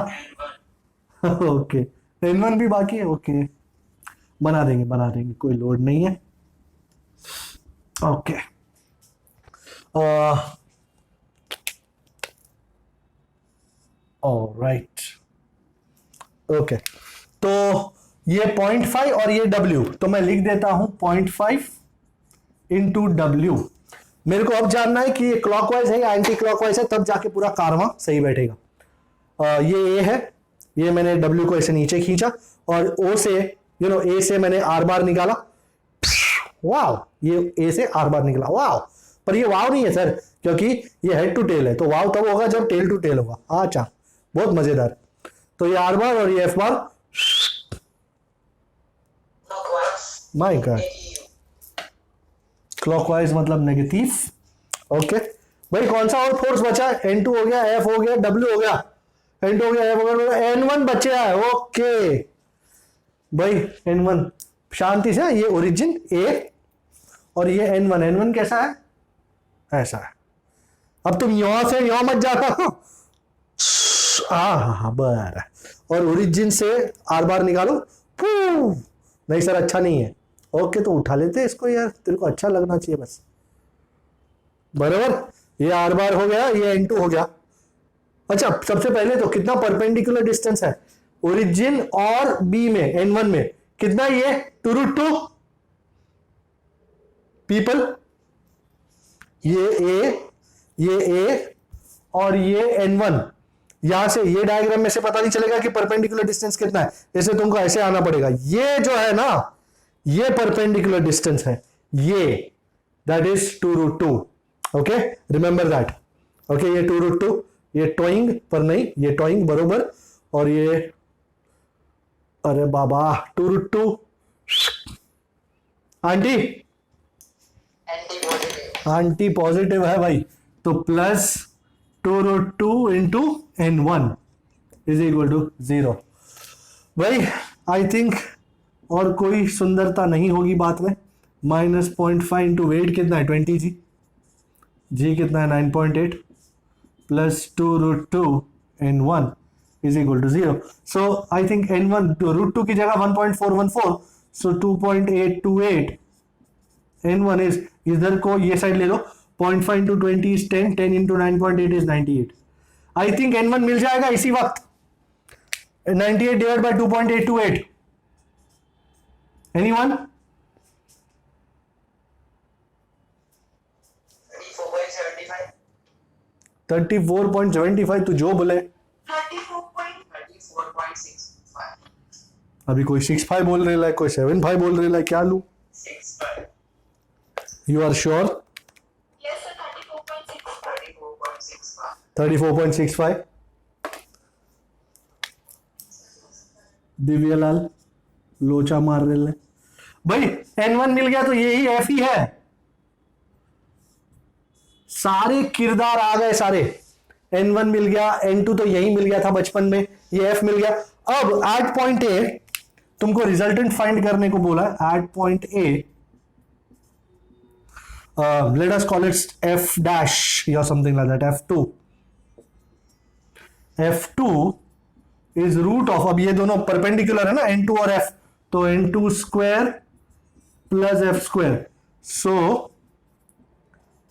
ओके, N1 भी बाकी है. ओके बना देंगे, कोई लोड नहीं है. Okay alright. ओके, तो ये 0.5 और ये W, तो मैं लिख देता हूं 0.5 इंटू W. मेरे को अब जानना है कि ये क्लॉकवाइज है या एंटी क्लॉकवाइज है, तब जाके पूरा कारवां सही बैठेगा. ये A है, ये मैंने W को ऐसे नीचे खींचा और O से A से मैंने R बार निकाला. वाव, ये A से R बार निकला. वाव, पर ये वाव नहीं है सर, क्योंकि ये हेड टू टेल है. तो वाव तब होगा जब टेल टू टेल होगा. अच्छा, बहुत मजेदार. तो ये R बार और ये F bar. My God, clockwise मतलब नेगेटिव. ओके भाई, कौन सा और फोर्स बचा है? N2 हो गया, F हो गया, W हो गया, N2 हो गया, F हो गया, N1 बचे है. ओके भाई, N1 शांति से. ये ओरिजिन A और ये N1 कैसा है? ऐसा है. अब तुम यहां से यहां मत जाना. हाँ बर. और ओरिजिन से R बार निकालो. नहीं सर अच्छा नहीं है. ओके, तो उठा लेते हैं इसको यार, तेरे को अच्छा लगना चाहिए बस. बराबर, ये R बार हो गया, ये N2 हो गया. अच्छा, सबसे पहले तो कितना परपेंडिकुलर डिस्टेंस है ओरिजिन और B में, N1 में कितना? ये 2√2 पीपल. ये A और ये N1. यहां से ये डायग्राम में से पता नहीं चलेगा कि परपेंडिकुलर डिस्टेंस कितना है. ऐसे तुमको ऐसे आना पड़ेगा. ये जो है ना, ये परपेंडिकुलर डिस्टेंस है. ये that is 2√2. Okay, remember that. Okay, ये 2√2, ये टॉइंग पर नहीं, ये टॉइंग बरोबर. और ये अरे बाबा 2√2. आंटी आंटी पॉजिटिव है भाई. तो plus 2√2 into N1 is equal to 0. भाई आई थिंक और कोई सुंदरता नहीं होगी बात में. -0.5 इंटू वेट कितना है? 20 जी कितना है? 9.8 plus 2√2 N1 is equal to 0. So I think n1 root 2 की जगह 1.414, so 2.828 n1 is, इधर को ये साइड ले लो, 0.5 into 20 is 10, 10 into 9.8 is 98. I think n1 मिल जाएगा इसी वक्त, 98 divided by 2.828. Anyone? 34.75 तो जो बोले। 34.65 अभी कोई 65 बोल रहे है, कोई 75 बोल रहे है, क्या लू? 65 you are sure? Yes, sir, 34.65. 34.65 34.65 दिव्यलाल लोचा मार रहे हैं भाई। n1 मिल गया तो यही f ही है, सारे किरदार आ गए सारे। n1 मिल गया, n2 तो यही मिल गया था बचपन में, ये f मिल गया। अब एट पॉइंट ए तुमको रिजल्टेंट फाइंड करने को बोला है। At point A let us call it f dash या something like that, f2 is root of, अब ये दोनों परपेंडिकुलर है ना n2 और f, तो n2 square plus f square. So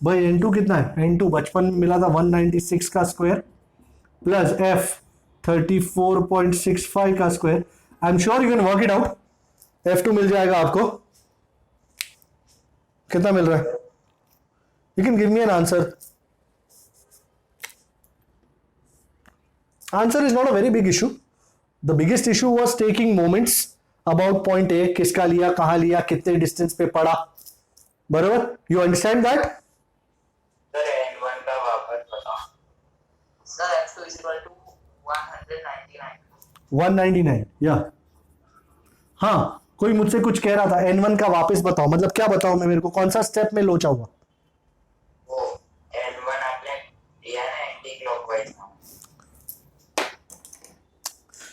भाई n2 कितना है? n2 बचपन में मिला था 196 का स्क्वायर प्लस f 34.65 का square. I am sure you can work it out. f2 मिल जाएगा आपको, कितना मिल रहा है? You can give me an answer. Answer is not a very big issue. The biggest issue was taking moments about point A, किसका लिया, कहां लिया, कितने डिस्टेंस पे पड़ा, बरोबर? You understand that? Sir n1 का वापस बताओ sir. f2 is equal to 199 199 या हाँ, कोई मुझसे कुछ कह रहा था n1 का वापस बताओ, मतलब क्या बताओ मैं, मेरे को कौन सा स्टेप में लोचा हुआ? वो n1 आपने दिया ना एंटी क्लॉकवाइज।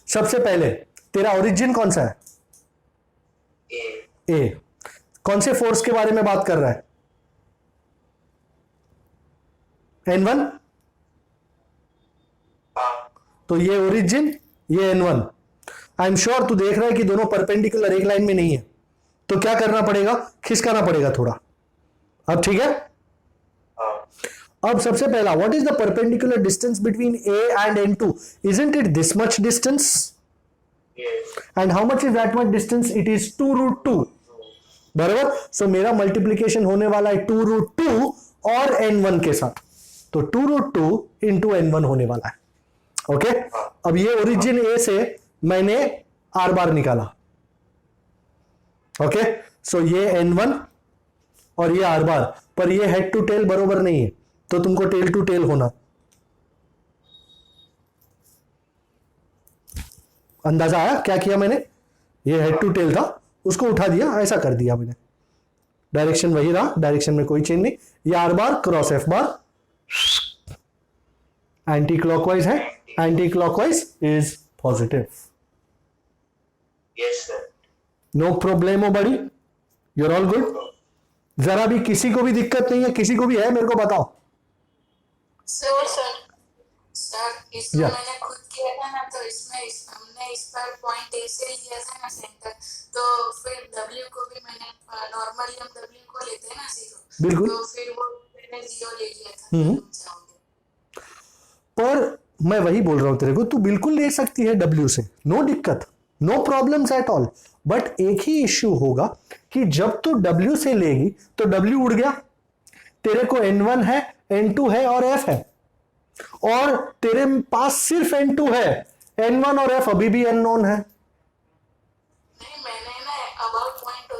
सबसे पहले तेरा ओरिजिन कौन सा है? ए। कौन से फोर्स के बारे में बात कर रहा है? n1। तो ये ओरिजिन, ये n1। आई एम श्योर तू देख रहा है कि दोनों परपेंडिकुलर एक लाइन में नहीं है, तो क्या करना पड़ेगा? खिसकाना पड़ेगा थोड़ा। अब ठीक है। अब सबसे पहला, what is the perpendicular distance between a and n2? Isn't it this much distance? And how much is that much distance? It is 2√2, बराबर। सो मेरा मल्टीप्लीकेशन होने वाला है 2√2 और n1 के साथ, तो 2√2 इंटू n1 होने वाला है। ओके अब ये ओरिजिन ए से मैंने आर बार निकाला। ओके सो ये n1 और ये आर बार, पर ये हेड टू टेल बरोबर नहीं है, तो तुमको टेल टू टेल होना। अंदाजा आया क्या किया मैंने? ये हेड टू टेल था, उसको उठा दिया, ऐसा कर दिया मैंने। डायरेक्शन वही रहा, डायरेक्शन में कोई चेंज नहीं। ये R bar cross F bar, anti clockwise है, anti clockwise is positive. Yes sir. No problem हो बड़ी, यू आर ऑल गुड। जरा भी किसी को भी दिक्कत नहीं है? किसी को भी है मेरे को बताओ। सर इसमें Yeah. मैंने खुद किया था ना, तो इसमें हमने इस पर पॉइंट ए से लिया था ना सेंटर, तो फिर W को भी मैंने नॉर्मली हम W को लेते हैं ना 0, बिल्कुल। तो फिर वो मैंने 0 ले लिया था। पर मैं वही बोल रहा हूं तेरे को, तू बिल्कुल ले सकती है W से, नो दिक्कत, no problems at all. But एक ही इश्यू होगा कि जब तू W से लेगी तो W उड़ गया, तेरे को n1 है, n2 है और f है, और तेरे पास सिर्फ n2 है, n1 और f अभी भी अननोन है। नहीं, मैंने ना अबाउट पॉइंट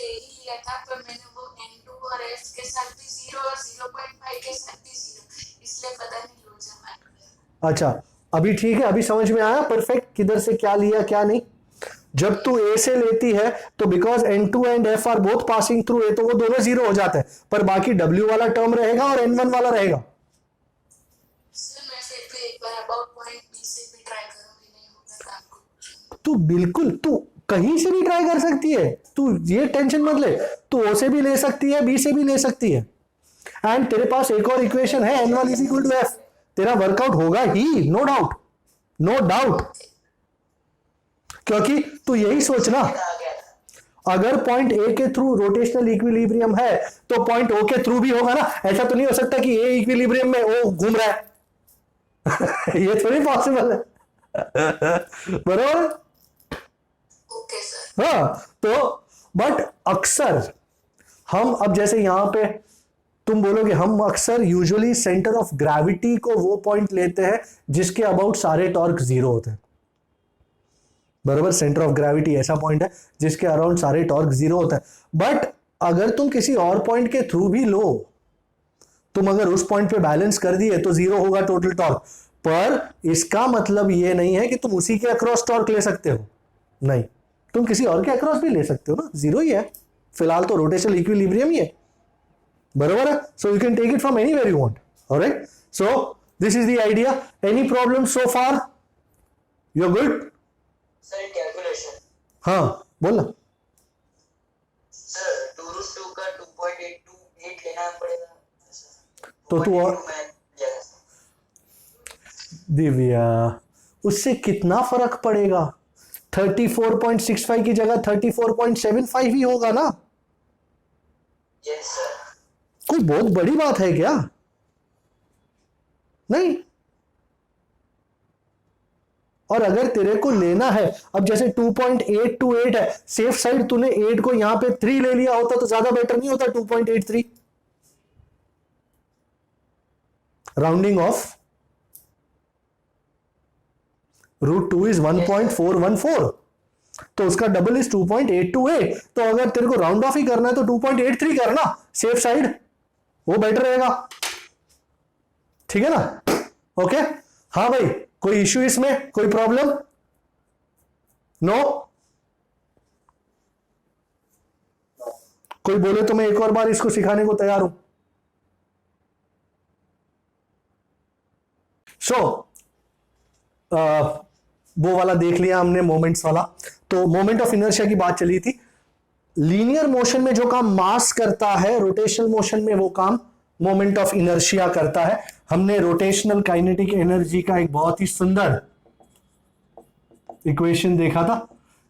ए ही लिया था, पर मैंने वो n2 और f के साथ भी 0 और 0.5 के साथ भी 0, इसलिए पता नहीं लोचा मान गया। अच्छा अभी ठीक है, अभी समझ में आया परफेक्ट किधर से क्या लिया क्या नहीं। जब तू ए से लेती है तो because n2 and f are both passing through A, तो वो दोनों 0 हो जाते हैं, पर बाकी w वाला टर्म रहेगा और n1 वाला रहेगा। सर मैं फिर भी एक बार अबाउट पॉइंट बी से भी ट्राई करूंगी, नहीं होगा तो आपको तू बिल्कुल, तू कहीं से भी ट्राई कर सकती है, तू ये टेंशन मत ले। तू ओ से भी ले सकती है, बी से भी ले सकती है, एंड तेरे पास एक और इक्वेशन है n1 = f, तेरा वर्कआउट होगा ही, नो डाउट। नो डाउट, क्योंकि तू यही सोचना, आ गया था। अगर पॉइंट ए के थ्रू रोटेशनल इक्विलिब्रियम है तो पॉइंट ओ के थ्रू भी होगा ना। ऐसा तो नहीं हो सकता कि ए इक्विलिब्रियम में ओ घूम रहा है ये थोड़ी पॉसिबल है बरोबर। Okay sir. हाँ, तो बट अक्सर हम, अब जैसे यहां पे तुम बोलोगे, हम अक्सर यूजुअली सेंटर ऑफ ग्रेविटी को वो पॉइंट लेते हैं जिसके अबाउट सारे टॉर्क जीरो होते हैं, बराबर। सेंटर ऑफ ग्रेविटी ऐसा पॉइंट है जिसके अराउंड सारे टॉर्क जीरो होता है। बट अगर तुम किसी और पॉइंट के थ्रू भी लो, तुम अगर उस पॉइंट पे बैलेंस कर दिए तो जीरो होगा टोटल टॉर्क, पर इसका मतलब ये नहीं है कि तुम उसी के अक्रॉस टॉर्क ले सकते हो, नहीं, तुम किसी और के अक्रॉस भी ले सकते हो ना, जीरो ही है फिलहाल तो, रोटेशनल इक्विलिब्रियम ही है, बरोबर है। So you can take it from anywhere you want, alright. So this is the idea. Any problem so far? You are good? Sir calculation, हाँ बोलना। सर 2√2 का 2.828 लेना पड़ेगा। तो तू और मैं लिया था सर। दिव्या, उससे कितना फर्क पड़ेगा? 34.65 की जगह 34.75 ही होगा ना। Yes sir. कोई बहुत बड़ी बात है क्या? नहीं। और अगर तेरे को लेना है, अब जैसे 2.828 है, सेफ साइड तूने 8 को यहां पे 3 ले लिया होता तो ज्यादा बेटर नहीं होता? 2.83 राउंडिंग ऑफ, √2 इज 1.414, तो उसका डबल इज 2.828। तो अगर तेरे को राउंड ऑफ ही करना है तो 2.83 करना, सेफ साइड, वो बेटर रहेगा, ठीक है ना। ओके, हाँ भाई, कोई इश्यू इसमें, कोई प्रॉब्लम? नो? कोई बोले तो मैं एक और बार इसको सिखाने को तैयार हूं। सो वो वाला देख लिया हमने, मोमेंट्स वाला। तो मोमेंट ऑफ इनर्शिया की बात चली थी। लीनियर मोशन में जो काम मास करता है, रोटेशनल मोशन में वो काम मोमेंट ऑफ इनर्शिया करता है। हमने रोटेशनल काइनेटिक एनर्जी का एक बहुत ही सुंदर इक्वेशन देखा था।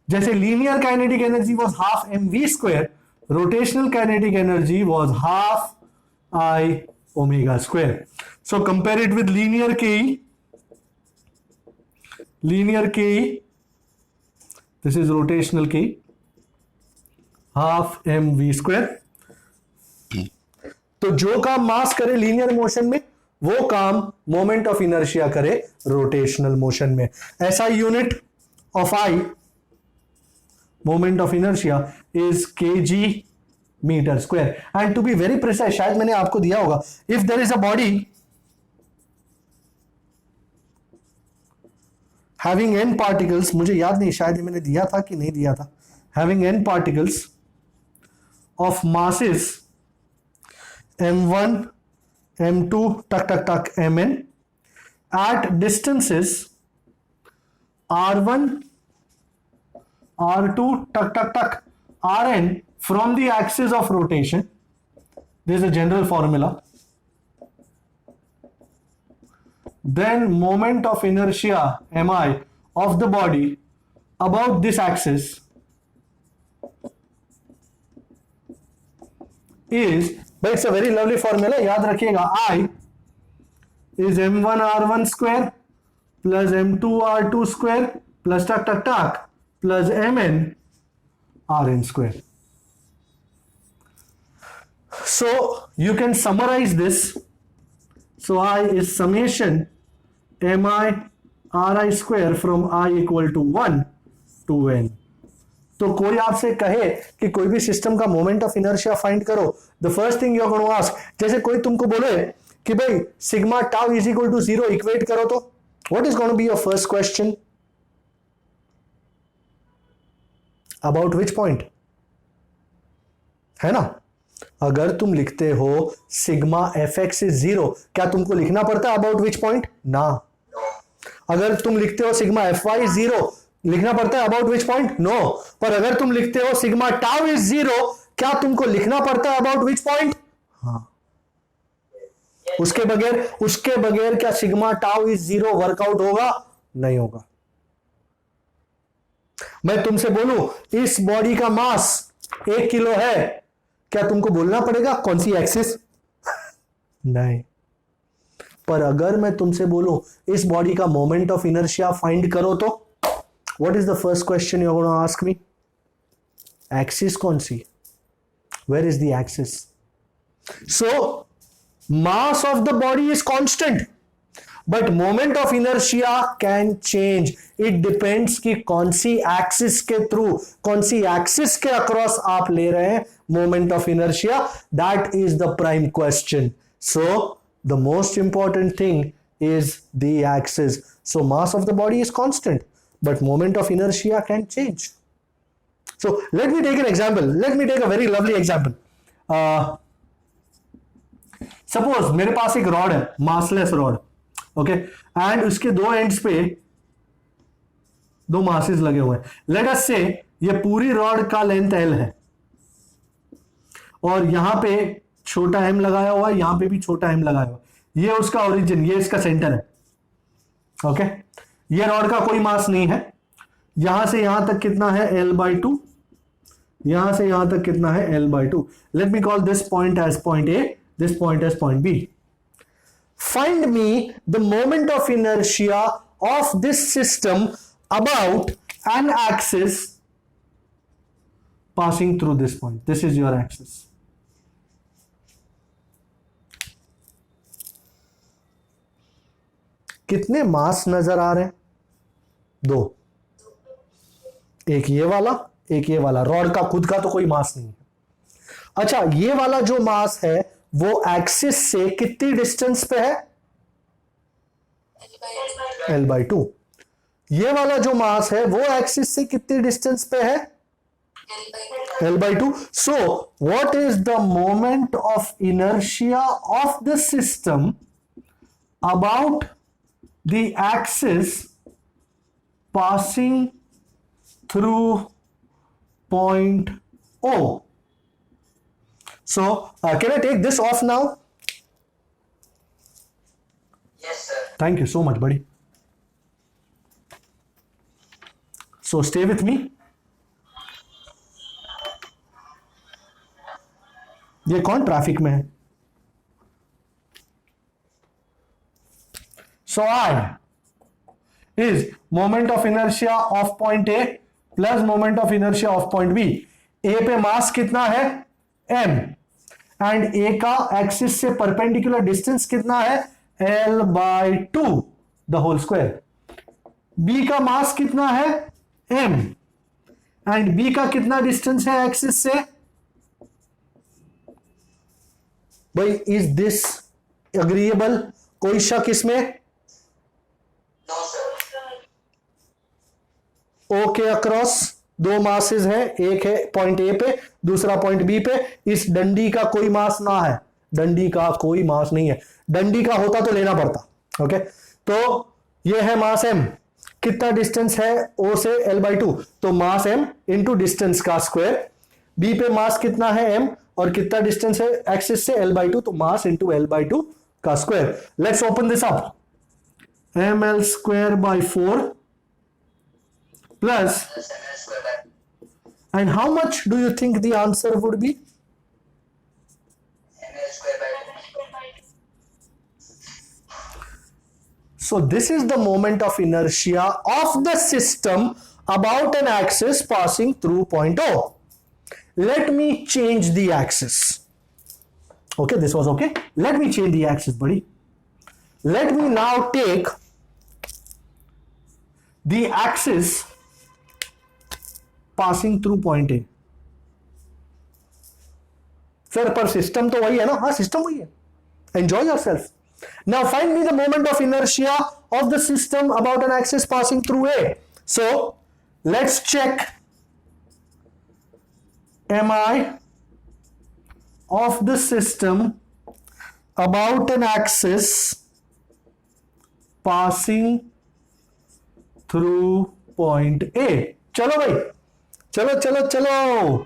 जैसे linear kinetic energy was half mv², rotational kinetic energy was half I omega square. So compare it with linear KE. Linear KE, this is rotational KE, half mv²। तो जो काम मास करे लीनियर मोशन में, वो काम मोमेंट ऑफ इनर्शिया करे rotational motion में। ऐसा unit of I, moment of inertia, is kg metre square. And to be very precise, शायद मैंने आपको दिया होगा, if there is a body having n particles, मुझे याद नहीं शायद मैंने दिया था कि नहीं दिया था, having n particles of masses m1 m2 टक टक टक mn at distances r1 r2 टक टक टक rn from the axis of rotation. This is a general formula. Then moment of inertia mi of the body about this axis is, but it's a very lovely formula, याद रखिएगा, I is m1 r1 square plus m2 r2 square plus टक टक टक plus mn rn square. So you can summarize this. So I is summation mi ri square from I equal to 1 to n. तो कोई आपसे कहे कि कोई भी सिस्टम का मोमेंट ऑफ इनर्शिया फाइंड करो, the first thing you are going to ask, जैसे कोई तुमको बोले कि भाई sigma tau is equal to 0 equate करो, तो what is going to be your first question? About which point, है ना। अगर तुम लिखते हो सिग्मा एफ एक्स इज 0, क्या तुमको लिखना पड़ता है अबाउट विच पॉइंट? ना। अगर तुम लिखते हो सिग्मा एफ वाई इज 0, लिखना पड़ता है अबाउट विच पॉइंट? नो। पर अगर तुम लिखते हो सिग्मा टाउ इज 0, क्या तुमको लिखना पड़ता है अबाउट विच पॉइंट? हाँ। उसके बगैर क्या सिग्मा टाउ इज 0 वर्कआउट होगा? नहीं होगा। मैं तुमसे बोलूं इस बॉडी का मास 1 किलो है, क्या तुमको बोलना पड़ेगा कौन सी एक्सिस? नहीं। पर अगर मैं तुमसे बोलूं इस बॉडी का मोमेंट ऑफ इनर्शिया फाइंड करो, तो what is the first question you are gonna ask me? Axis कौन सी? Where is the axis? So mass of the body is constant, but moment of inertia can change. It depends कि कौन सी axis के through, कौन सी axis के across आप ले रहे हैं moment of inertia. That is the prime question. So the most important thing is the axis. So mass of the body is constant, but moment of inertia can change. So let me take an example. Let me take a very lovely example. Suppose मेरे पास एक rod है, massless rod, okay, and उसके दो ends पे दो masses लगे हुए हैं। लेट अस से ये पूरी रॉड का लेंथ L है और यहां पे छोटा m लगाया हुआ है, यहां पे भी छोटा m लगाया हुआ है। ये उसका ओरिजिन, ये इसका सेंटर है, ओके। ये रॉड का कोई मास नहीं है। यहां से यहां तक कितना है? L/2। यहां से यहां तक कितना है? L/2। Let me call this point as point A, this point as point B। Find me the moment of inertia of this system about an axis passing through this point. This is your axis. कितने मास नजर आ रहे हैं? दो। एक ये वाला, एक ये वाला। रॉड का खुद का तो कोई मास नहीं है। अच्छा, ये वाला जो मास है वो एक्सिस से कितनी डिस्टेंस पे है? L/2। ये वाला जो मास है वो एक्सिस से कितनी डिस्टेंस पे है? L/2. So what is the moment of inertia of the system about the axis passing through point O? So can I take this off now? Yes, sir. Thank you so much, buddy. So stay with me. ये कौन traffic में है? So I is moment of inertia of point A plus moment of inertia of point B. A पे मास कितना है? M. And A का axis से perpendicular distance कितना है? L/2 the whole square. B का मास कितना है? M. एंड B का कितना डिस्टेंस है एक्सिस से? भाई, इज दिस अग्रीएबल? कोई शक इसमें? No, sir. O के अक्रॉस दो मासेस हैं, एक है पॉइंट A पे, दूसरा पॉइंट B पे। इस डंडी का कोई मास ना है, डंडी का कोई मास नहीं है। डंडी का होता तो लेना पड़ता, ओके। तो ये है मास M। कितना डिस्टेंस है O से L/2? तो मास M इंटू डिस्टेंस का स्क्वायर। B पे मास कितना है M और कितना डिस्टेंस है एक्सिस से? L/2, तो मास इंटू L/2 का square. Let's open this up. mL²/4 plus, Plus mL²/. and how much do you think the answer would be? mL²/2. So this is the moment of inertia of the system about an axis passing through point O. Let me change the axis. Okay, this was okay. Let me change the axis, buddy. Let me now take the axis passing through point A. Sir, पर system तो वही है ना? हाँ, system वही है. Enjoy yourself. Now find me the moment of inertia of the system about an axis passing through A. So let's check mi of the system about an axis passing through point A. चलो भाई, चलो चलो चलो।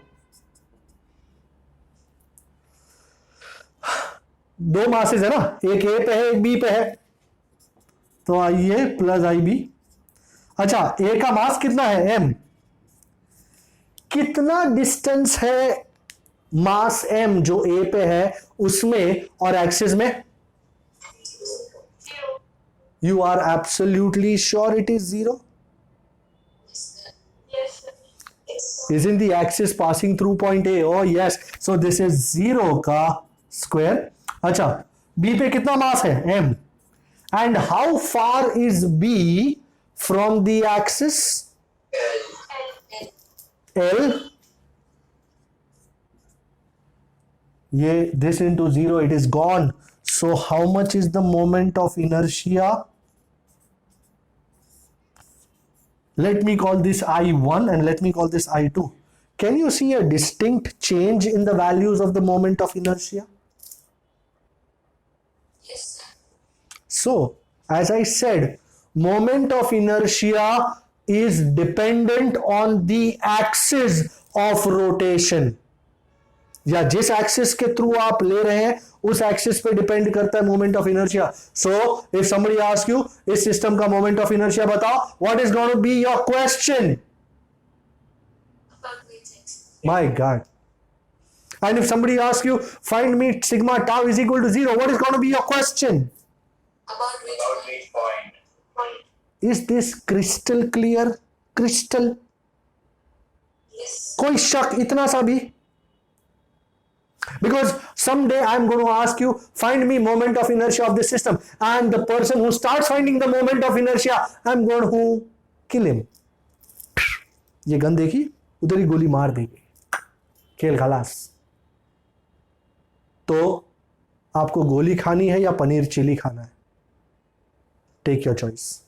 दो masses है ना, एक A पे है, एक B पे है। तो IA प्लस IB अच्छा, ए का मास कितना है m, कितना डिस्टेंस है मास m जो ए पे है उसमें और एक्सिस में? Zero. You are absolutely sure it is 0? Yes, sir. Isn't the axis passing through point A? Oh yes, so this is 0 का square. अच्छा, B पे कितना मास है? m. And how far is B from the axis? L. ये this into 0, it is gone. So how much is the moment of inertia? Let me call this I1 and let me call this I2. Can you see a distinct change in the values of the moment of inertia? Yes, sir. So, as I said, moment of inertia is dependent on the axis of rotation. या जिस axis के through आप ले रहे हैं उस axis पे depend करता है moment of inertia. So if somebody ask you इस सिस्टम का मोमेंट ऑफ इनर्शिया बताओ, what is going to be your question? About which axis? My God. And if somebody asks you, find me sigma tau is equal to 0, what is going to be your question? About which About which point? point? Is this crystal clear? Crystal? Yes. कोई शक इतना सा भी? Because someday I'm going to ask you, find me moment of inertia of this system. And the person who starts finding the moment of inertia, I'm going to kill him. ये gun देखी, उधर ही गोली मार देगी, खेल खलास. तो आपको गोली खानी है या पनीर चिली खाना है? Take your choice.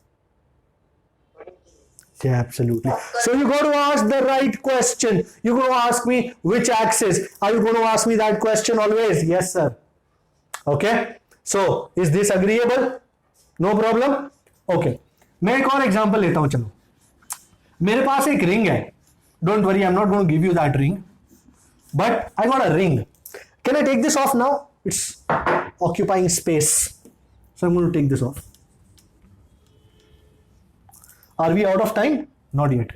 Yeah, absolutely. So you got to ask the right question. You're going to ask me which axis. Are you going to ask me that question always? Yes, sir. Okay. So is this agreeable? No problem. Okay. मैं एक और example लेता हूं. चलो, मेरे पास एक ring है. Don't worry, I'm not going to give you that ring. But I got a ring. Can I take this off now? It's occupying space. So I'm going to take this off. Are we out of time? Not yet.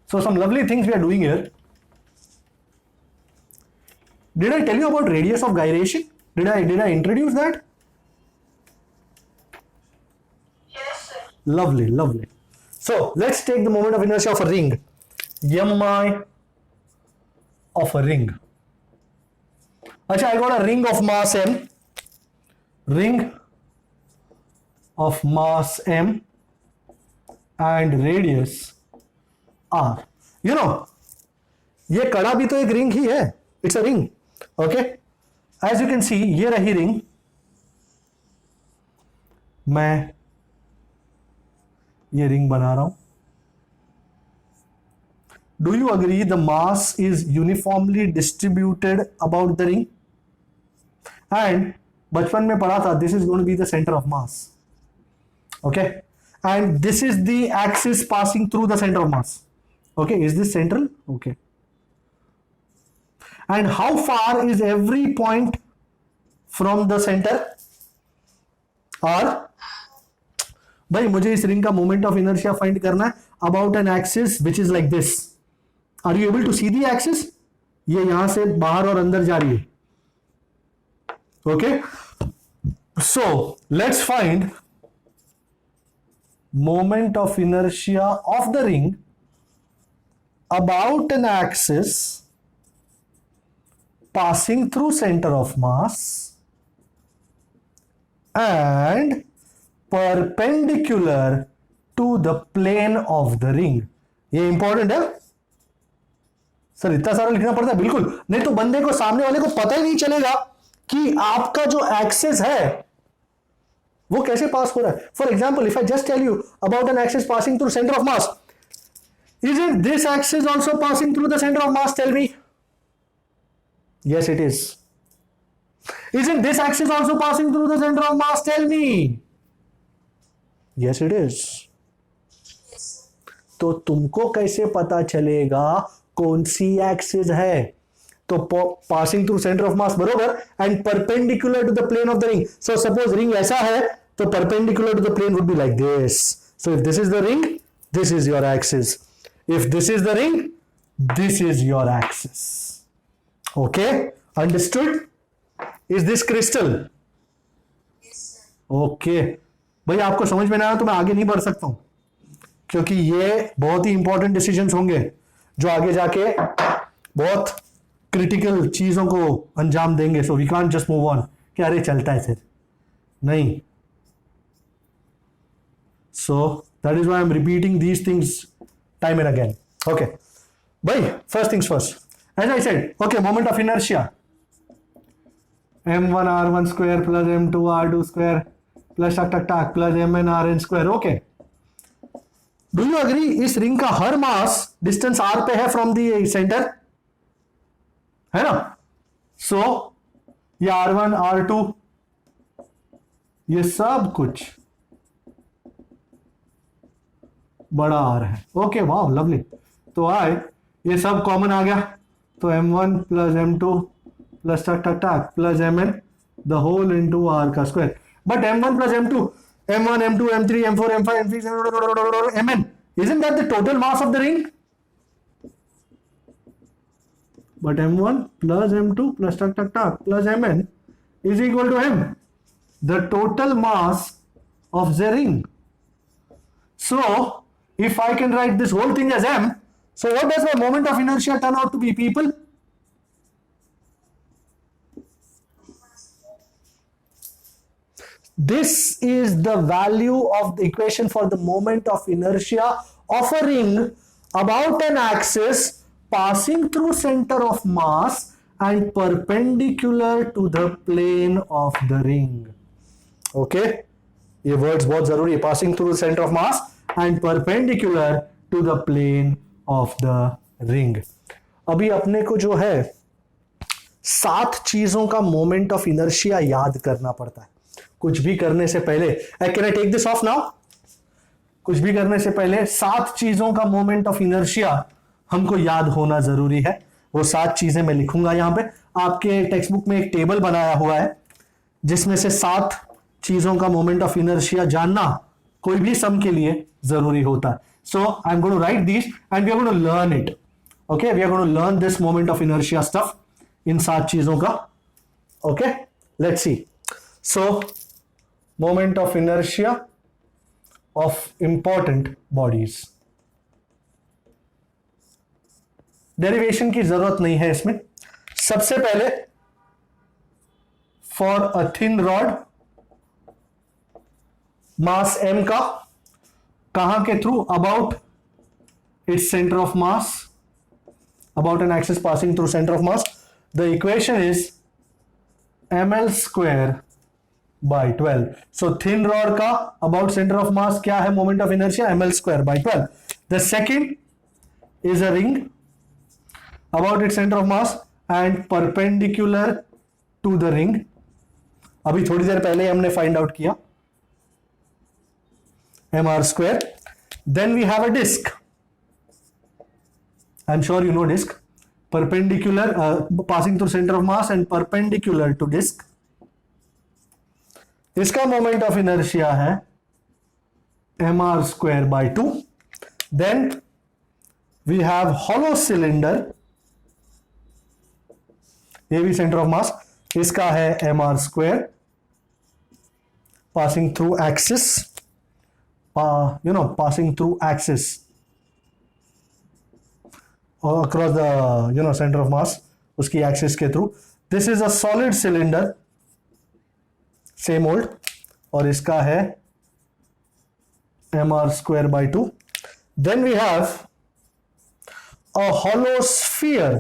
So some lovely things we are doing here. Did I tell you about radius of gyration? Did I introduce that? Yes, sir. Lovely, lovely. So let's take the moment of inertia of a ring. Mi of a ring. Acha, I got a ring of mass m. Ring of mass m and radius r. You know, ये कड़ा भी तो एक ring ही है. It's a ring. Okay. As you can see, ये रही ring. मैं ये रिंग बना रहा हूं. Do you agree the mass is uniformly distributed about the ring? And बचपन में पढ़ा था, this is going to be the center of mass. Okay, and this is the axis passing through the center of mass. Okay, is this central? Okay. And how far is every point from the center? और भाई मुझे इस रिंग का moment of inertia find करना है about an axis which is like this. Are you able to see the axis? ये यहां से बाहर और अंदर जा रही है. Okay, so let's find moment of inertia of the ring about an axis passing through center of mass and perpendicular to the plane of the ring. ये इंपॉर्टेंट है सर, इतना सारा लिखना पड़ता है? बिल्कुल नहीं, तो बंदे को, सामने वाले को पता ही नहीं चलेगा कि आपका जो एक्सिस है वो कैसे पास हो रहा है. For example, if I just tell you about an axis passing through centre of mass, is it this axis also passing through the centre of mass? Tell me. Yes it is. Is it this axis also passing through the centre of mass? Tell me. Yes it is. Yes, sir. तो तुमको कैसे पता चलेगा कौन सी axis है? तो passing through centre of mass बरोबर, and perpendicular to the plane of the ring. So suppose ring ऐसा है तो perpendicular to the plane would be like this. So if this is the ring, this is your axis. If this is the ring, this is your axis. Okay, understood? Is this crystal? Yes, sir. Okay. भाई आपको समझ में ना आया तो मैं आगे नहीं बढ़ सकता हूं, क्योंकि ये बहुत ही इंपॉर्टेंट डिसीजंस होंगे जो आगे जाके बहुत क्रिटिकल चीजों को अंजाम देंगे. So we can't just move on कि अरे चलता है फिर नहीं. So that is why I am repeating these things time and again. Okay भाई, first things first, as I said, okay, moment of inertia m1 r1 square plus m2 r2 square plus टक टक टक plus mn rn square. Okay, do you agree इस रिंग का हर मास distance r पे है फ्रॉम द सेंटर, है ना? सो ये r1 r2 ये सब कुछ बड़ा r है. ओके, वाह, लवली. तो आए ये सब कॉमन आ गया, तो m1 प्लस m2 प्लस टक टक टक plus mn the whole into r का square. But m1 plus m2, m1 m2 m3 m4 m5 m6 mn, isn't that the total mass of the ring? But m1 plus m2 plus tuck tuck tuck plus mn is equal to m, the total mass of the ring. So if I can write this whole thing as m, so what does my moment of inertia turn out to be, people? This is the value of the equation for the moment of inertia of a ring about an axis passing through center of mass and perpendicular to the plane of the ring. Okay, ये words बहुत जरूरी है, passing through the center of mass and perpendicular to the plane of the ring. अभी अपने को जो है 7 चीजों का मोमेंट ऑफ इनर्शिया याद करना पड़ता है कुछ भी करने से पहले. Can I take this off now? कुछ भी करने से पहले 7 चीजों का मोमेंट ऑफ इनर्शिया हमको याद होना जरूरी है. वो 7 चीजें मैं लिखूंगा यहां पे. आपके टेक्स्ट बुक में एक टेबल बनाया हुआ है जिसमें से 7 चीजों का मोमेंट ऑफ इनर्शिया जानना कोई भी सम के लिए जरूरी होता है. So I am going to write this and we are going to learn it. Okay, we are going to learn this moment of inertia stuff in 7 चीजों का. Okay, let's see. So moment of inertia of important bodies. Derivation की जरूरत नहीं है इसमें. सबसे पहले for a thin rod mass m का कहां के थ्रू? About its centre of mass, about an axis passing through centre of mass. The equation is ml square by 12. So thin rod का about center of mass क्या है moment of inertia? ml square by 12. The second is a ring about its center of mass and perpendicular to the ring. अभी थोड़ी देर पहले हमने find out किया mr square. Then we have a disk. I'm sure you know disk. Perpendicular passing through center of mass and perpendicular to disk. इसका moment of inertia है mr square by 2. Then we have hollow cylinder, ये भी centre of mass, इसका है mr square passing through axis, passing through axis across the centre of mass, उसकी axis के थ्रू. This is a solid cylinder, same old, और इसका है mr square by 2. Then we have a hollow sphere.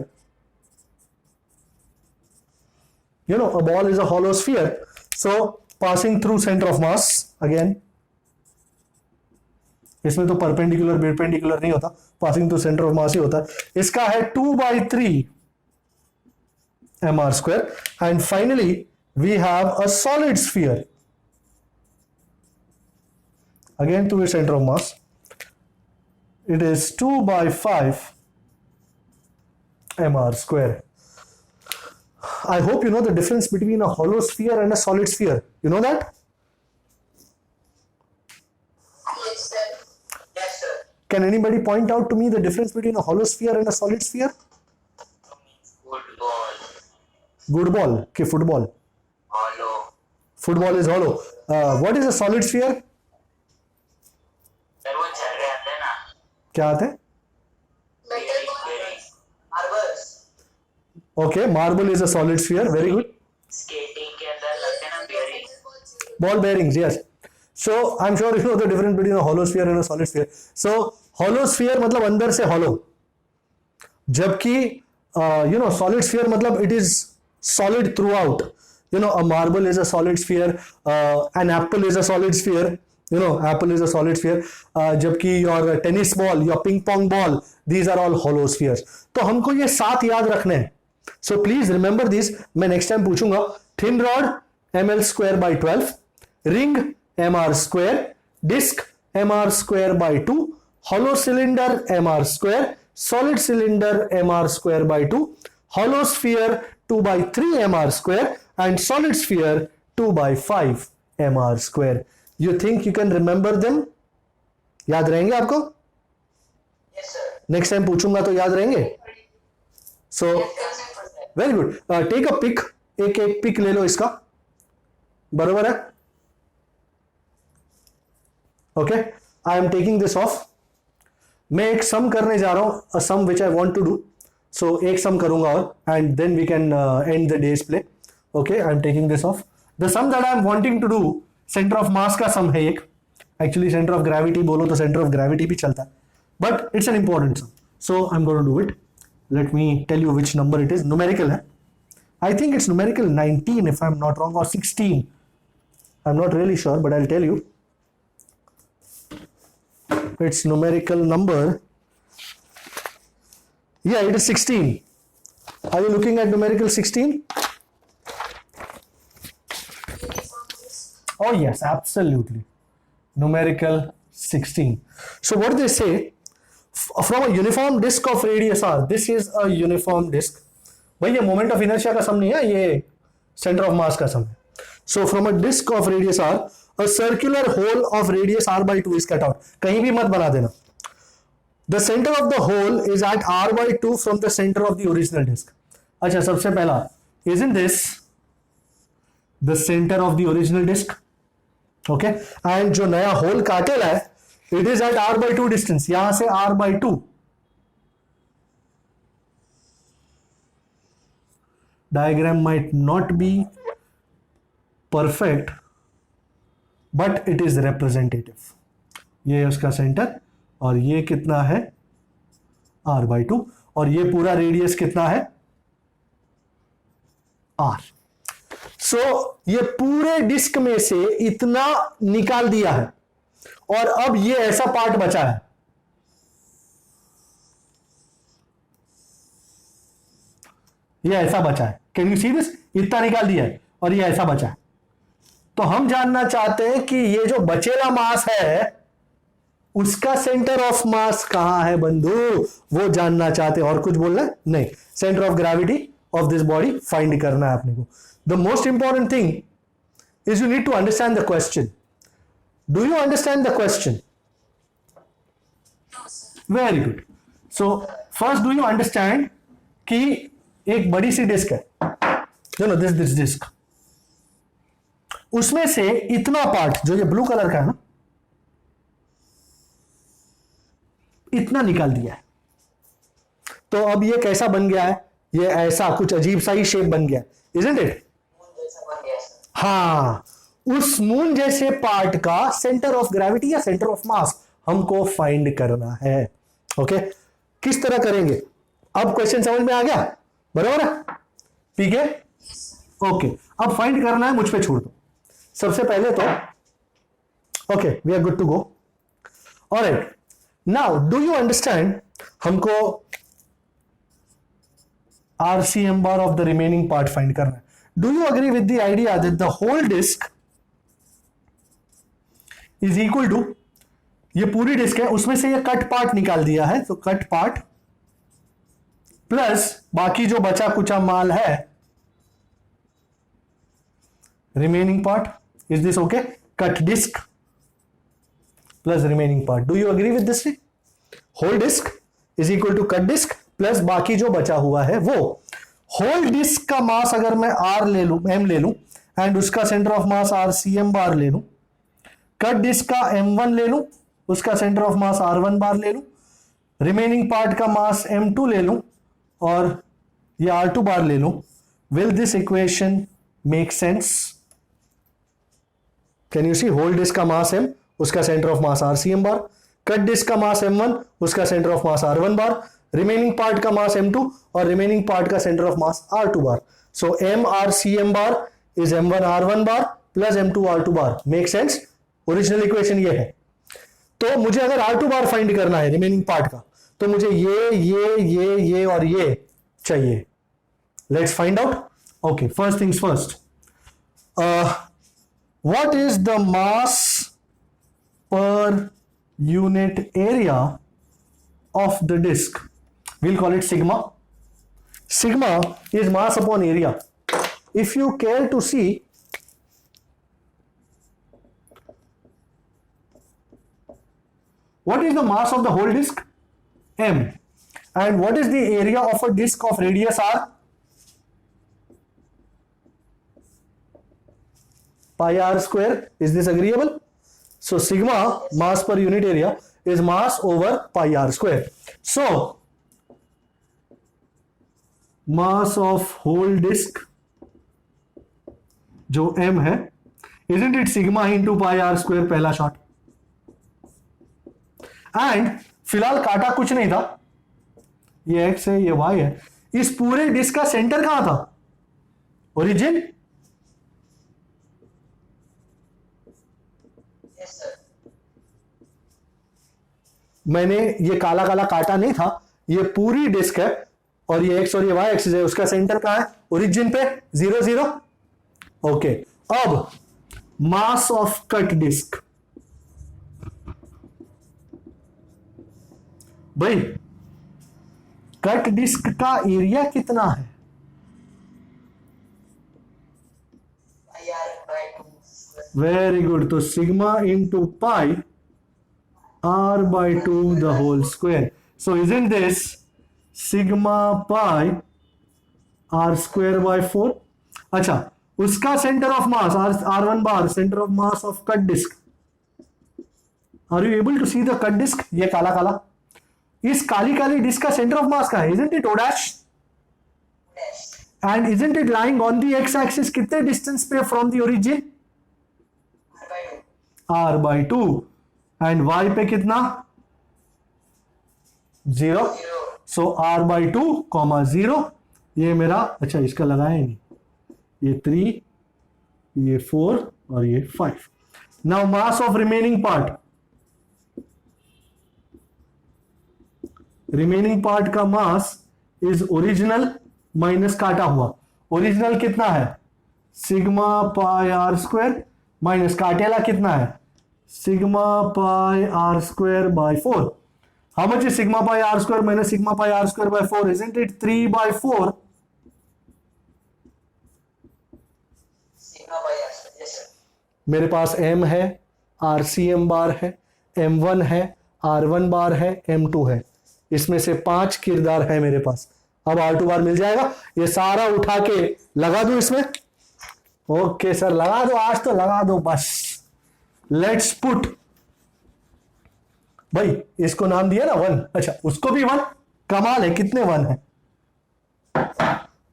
A ball is a hollow sphere, so passing through center of mass again. इसमें तो perpendicular नहीं होता, passing through centre of mass ही होता है. इसका है 2/3 mr square. And finally we have a solid sphere, again to its center of mass. It is 2/5 mr square. I hope you know the difference between a hollow sphere and a solid sphere. You know that? Can anybody point out to me the difference between a hollow sphere and a solid sphere? Football. Good ball कि football? Hollow. Football is hollow. What is a solid sphere? Sir वो झर्रे आते हैं ना, क्या आते हैं? Metal ball marbles, Okay, marble is a solid sphere. Very good. Skating के अंदर लगते हैं ना bearing. Ball bearings, yes. So I'm sure you know the difference between a hollow sphere and a solid sphere. So hollow sphere मतलब अंदर से hollow, जबकि solid sphere मतलब it is solid throughout. A marble is a solid sphere, an apple is a solid sphere. Apple is a solid sphere. जबकि your tennis ball, your ping pong ball, these are all hollow spheres. तो हमको ये 7 याद रखने हैं. So please remember this. मैं next time पूछूंगा. Thin rod ml square by 12, ring mr square, disc mr square by 2, hollow cylinder mr square, solid cylinder mr square by 2, hollow sphere 2 by 3 mr square, and solid sphere 2 by 5 mr square. You think you can remember them? याद रहेंगे आपको? Yes sir. Next time पूछूंगा तो याद रहेंगे. So very good. Take a pick. एक pick ले लो इसका. बरोबर है? Okay, I am taking this off. मैं एक सम करने जा रहा हूं, a sum which I want to do. So एक सम करूंगा और and then we can end the day's play. Okay, I am taking this off. The sum that I am wanting to do centre of mass का sum है एक. Actually centre of gravity बोलो तो centre of gravity भी चलता है, but it's an important sum. So I am going to do it. Let me tell you which number it is. Numerical है. I think it's numerical 19 if I'm not wrong, or 16. I'm not really sure, but I'll tell you. It's numerical number. Yeah, it is 16. Are you looking at numerical 16? Oh yes, absolutely. Numerical 16. So what they say, from a uniform disk of radius r, this is a uniform disk. भाई ये moment of inertia का सम नहीं है, ये centre of mass का sum है. So from a disc of radius r, a circular hole of radius r by 2 is cut out. कहीं भी मत बना देना. The centre of the hole is at r by 2 from the centre of the original disc. अच्छा, सबसे पहला, is in this the centre of the original disc? Okay, and जो नया होल काटेला है, it is at r by 2 distance. यहां से r by 2. Diagram might not be perfect, but it is representative. ये उसका सेंटर, और ये कितना है? r by 2, और ये पूरा रेडियस कितना है? r. सो ये पूरे डिस्क में से इतना निकाल दिया है, और अब ये ऐसा पार्ट बचा है. ये ऐसा बचा है. Can you see this? इतना निकाल दिया है और ये ऐसा बचा है. तो हम जानना चाहते हैं कि ये जो बचेला मास है उसका सेंटर ऑफ मास कहां है बंधु, वो जानना चाहते हैं. और कुछ बोलना है? नहीं. Centre of gravity of this body find करना है अपने को. The most important thing is you need to understand the question. Do you understand the question? Very good. So first, do you understand कि एक बड़ी सी डिस्क है, this disc, उसमें से इतना पार्ट जो ये ब्लू कलर का है ना, इतना निकाल दिया है. तो अब ये कैसा बन गया है? ये ऐसा कुछ अजीब सा ही शेप बन गया है, इजंट इट? हाँ, उस मून जैसे पार्ट का सेंटर ऑफ ग्रेविटी या सेंटर ऑफ मास हमको फाइंड करना है. ओके, किस तरह करेंगे? अब क्वेश्चन समझ में आ गया? बराबर है? ठीक है, ओके. अब फाइंड करना है, मुझ पे छोड़ दो. सबसे पहले तो okay, we are good to go. Alright, now do you understand? हमको RCM bar of the remaining part find करना है. Do you agree with the idea that the whole disc is equal to, ये पूरी disc है, उसमें से ये cut part निकाल दिया है, तो कट पार्ट प्लस बाकी जो बचा कुचा माल है, remaining part. Is this okay? Cut disc plus remaining part. Do you agree with this? Whole disc is equal to cut disc plus बाकी जो बचा हुआ है वो। होल डिस्क का मास अगर मैं आर ले लूं, एम ले लूं, एंड उसका centre of mass R C M bar ले लूं, कट डिस्क का m1 ले लूं, उसका सेंटर ऑफ मास r1 बार ले लूं, रिमेनिंग पार्ट का मास m2 ले लूं और ये r2 बार ले लूं, will this equation make sense? Can you see? Whole disc का मास m, उसका centre of mass rcm bar, cut disc का मास m1, उसका centre of mass r1 bar, remaining part का मास m2 और remaining part का centre of mass r2 bar. So m rcm bar is m1 r1 bar plus m2 r2 bar. Make sense? Original equation ये है। तो मुझे अगर R2 बार find करना है रिमेनिंग पार्ट का, तो मुझे ये और ये चाहिए। Let's find out. Okay, first things first, what is the mass per unit area of the disc? we'll call it sigma. Sigma is mass upon area. If you care to see, what is the mass of the whole disk? M. And what is the area of a disk of radius r? Pi r square. Is this agreeable? So sigma, mass per unit area, is mass over pi r square. So mass of whole disk जो m है, isn't it sigma into pi r square? पहला shot. And फिलहाल काटा कुछ नहीं था, ये x है, ये y है। इस पूरे डिस्क का सेंटर कहां था? ओरिजिन। मैंने ये काला काला काटा नहीं था, ये पूरी डिस्क है और ये x और ये y एक्सिस है, उसका सेंटर कहां है? ओरिजिन पे 0 0। ओके, अब मास ऑफ कट डिस्क, भाई कट डिस्क का एरिया कितना है? Very good. तो sigma into pi r by 2 the whole square. So isn't this sigma pi r square by 4? अच्छा, उसका centre of mass r1 bar, centre of mass of cut disc. Are you able to see the cut disc? ये काला काला, इस काली काली disc का centre of mass का है, isn't it o dash? And isn't it lying on the x axis? कितने डिस्टेंस पे from the origin? r by 2। And y पे कितना? 0। सो r by 2, 0। ये मेरा, अच्छा इसका लगाया नहीं, ये 3, ये 4 और ये 5। Now mass of remaining part, remaining part का मास इज ओरिजिनल माइनस काटा हुआ। ओरिजिनल कितना है? Sigma pi are square minus काटेला कितना है? Sigma pi are square by 4। How much is sigma pi are square minus sigma pi are square by 4? Isn't it 3 by 4? मेरे पास m है, rcm बार है, m1 है, r1 बार है, m2 है, इसमें से 5 किरदार है मेरे पास। अब r2 बार मिल जाएगा। ये सारा उठा के लगा दूं इसमें? ओके सर, लगा दो, आज तो लगा दो बस। लेट्स पुट, भाई इसको नाम दिया ना 1, अच्छा उसको भी 1। कमाल है, कितने 1 है?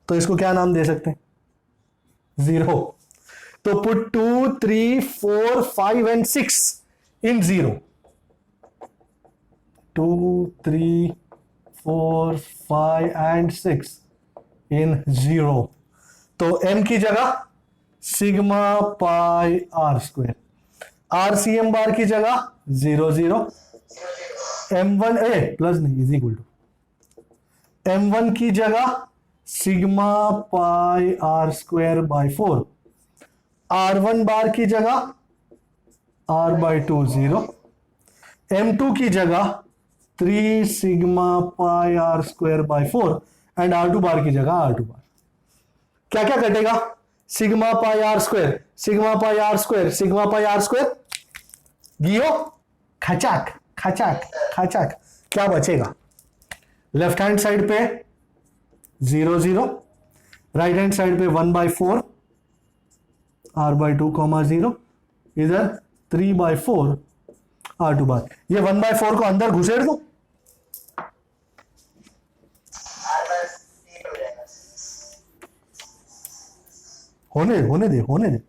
तो इसको क्या नाम दे सकते हैं? 0। तो put 2 3 4 5 and 6 in 0। 2 3 4 5 and 6 in 0। तो m की जगह sigma pi are square, RCM bar की जगह 0 0, m1 ए प्लस नहीं इज इक्वल टू m1 की जगह sigma pi are square by 4, r1 bar की जगह r by 2 0, m2 की जगह 3 sigma pi are square by 4 and r2 bar की जगह r2 बार। क्या क्या कटेगा? Sigma pi are square, sigma pi are square, sigma pi are square, गियो खचाक खचाक खचाक। क्या बचेगा? लेफ्ट हैंड साइड पे 0 0, राइट हैंड साइड पे 1/4 r/2 0, इधर 3/4 r2 बार। ये 1/4 को अंदर घुसेड़ दो, होने दे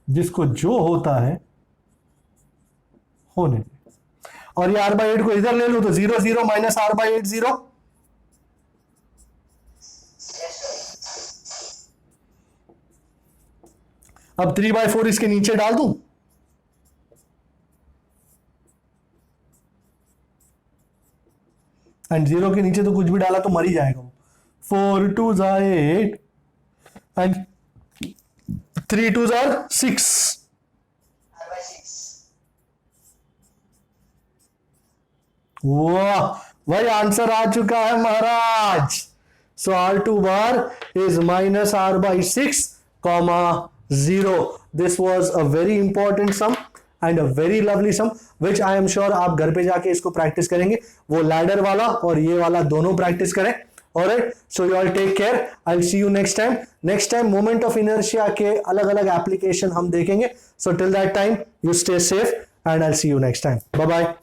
जिसको जो होता है होने दे। और ये r/8 को इधर ले लो तो 0 0 माइनस r/8 0। अब 3/4 इसके नीचे डाल दूं, एंड 0 के नीचे तो कुछ भी डाला तो मर ही जाएगा। 4 2s are 8 and 3 2s are 6। वाह, वही आंसर आ चुका है महाराज। So R2 bar is minus r/6, 0। This was a very important sum and a very lovely sum which I am sure आप घर पे जाके इसको प्रैक्टिस करेंगे। वो लैडर वाला और ये वाला दोनों प्रैक्टिस करें। Alright, so you all take care, I will see you next time. Next time moment of inertia के अलग अलग एप्लीकेशन हम देखेंगे। So till that time you stay safe and I will see you next time. Bye bye.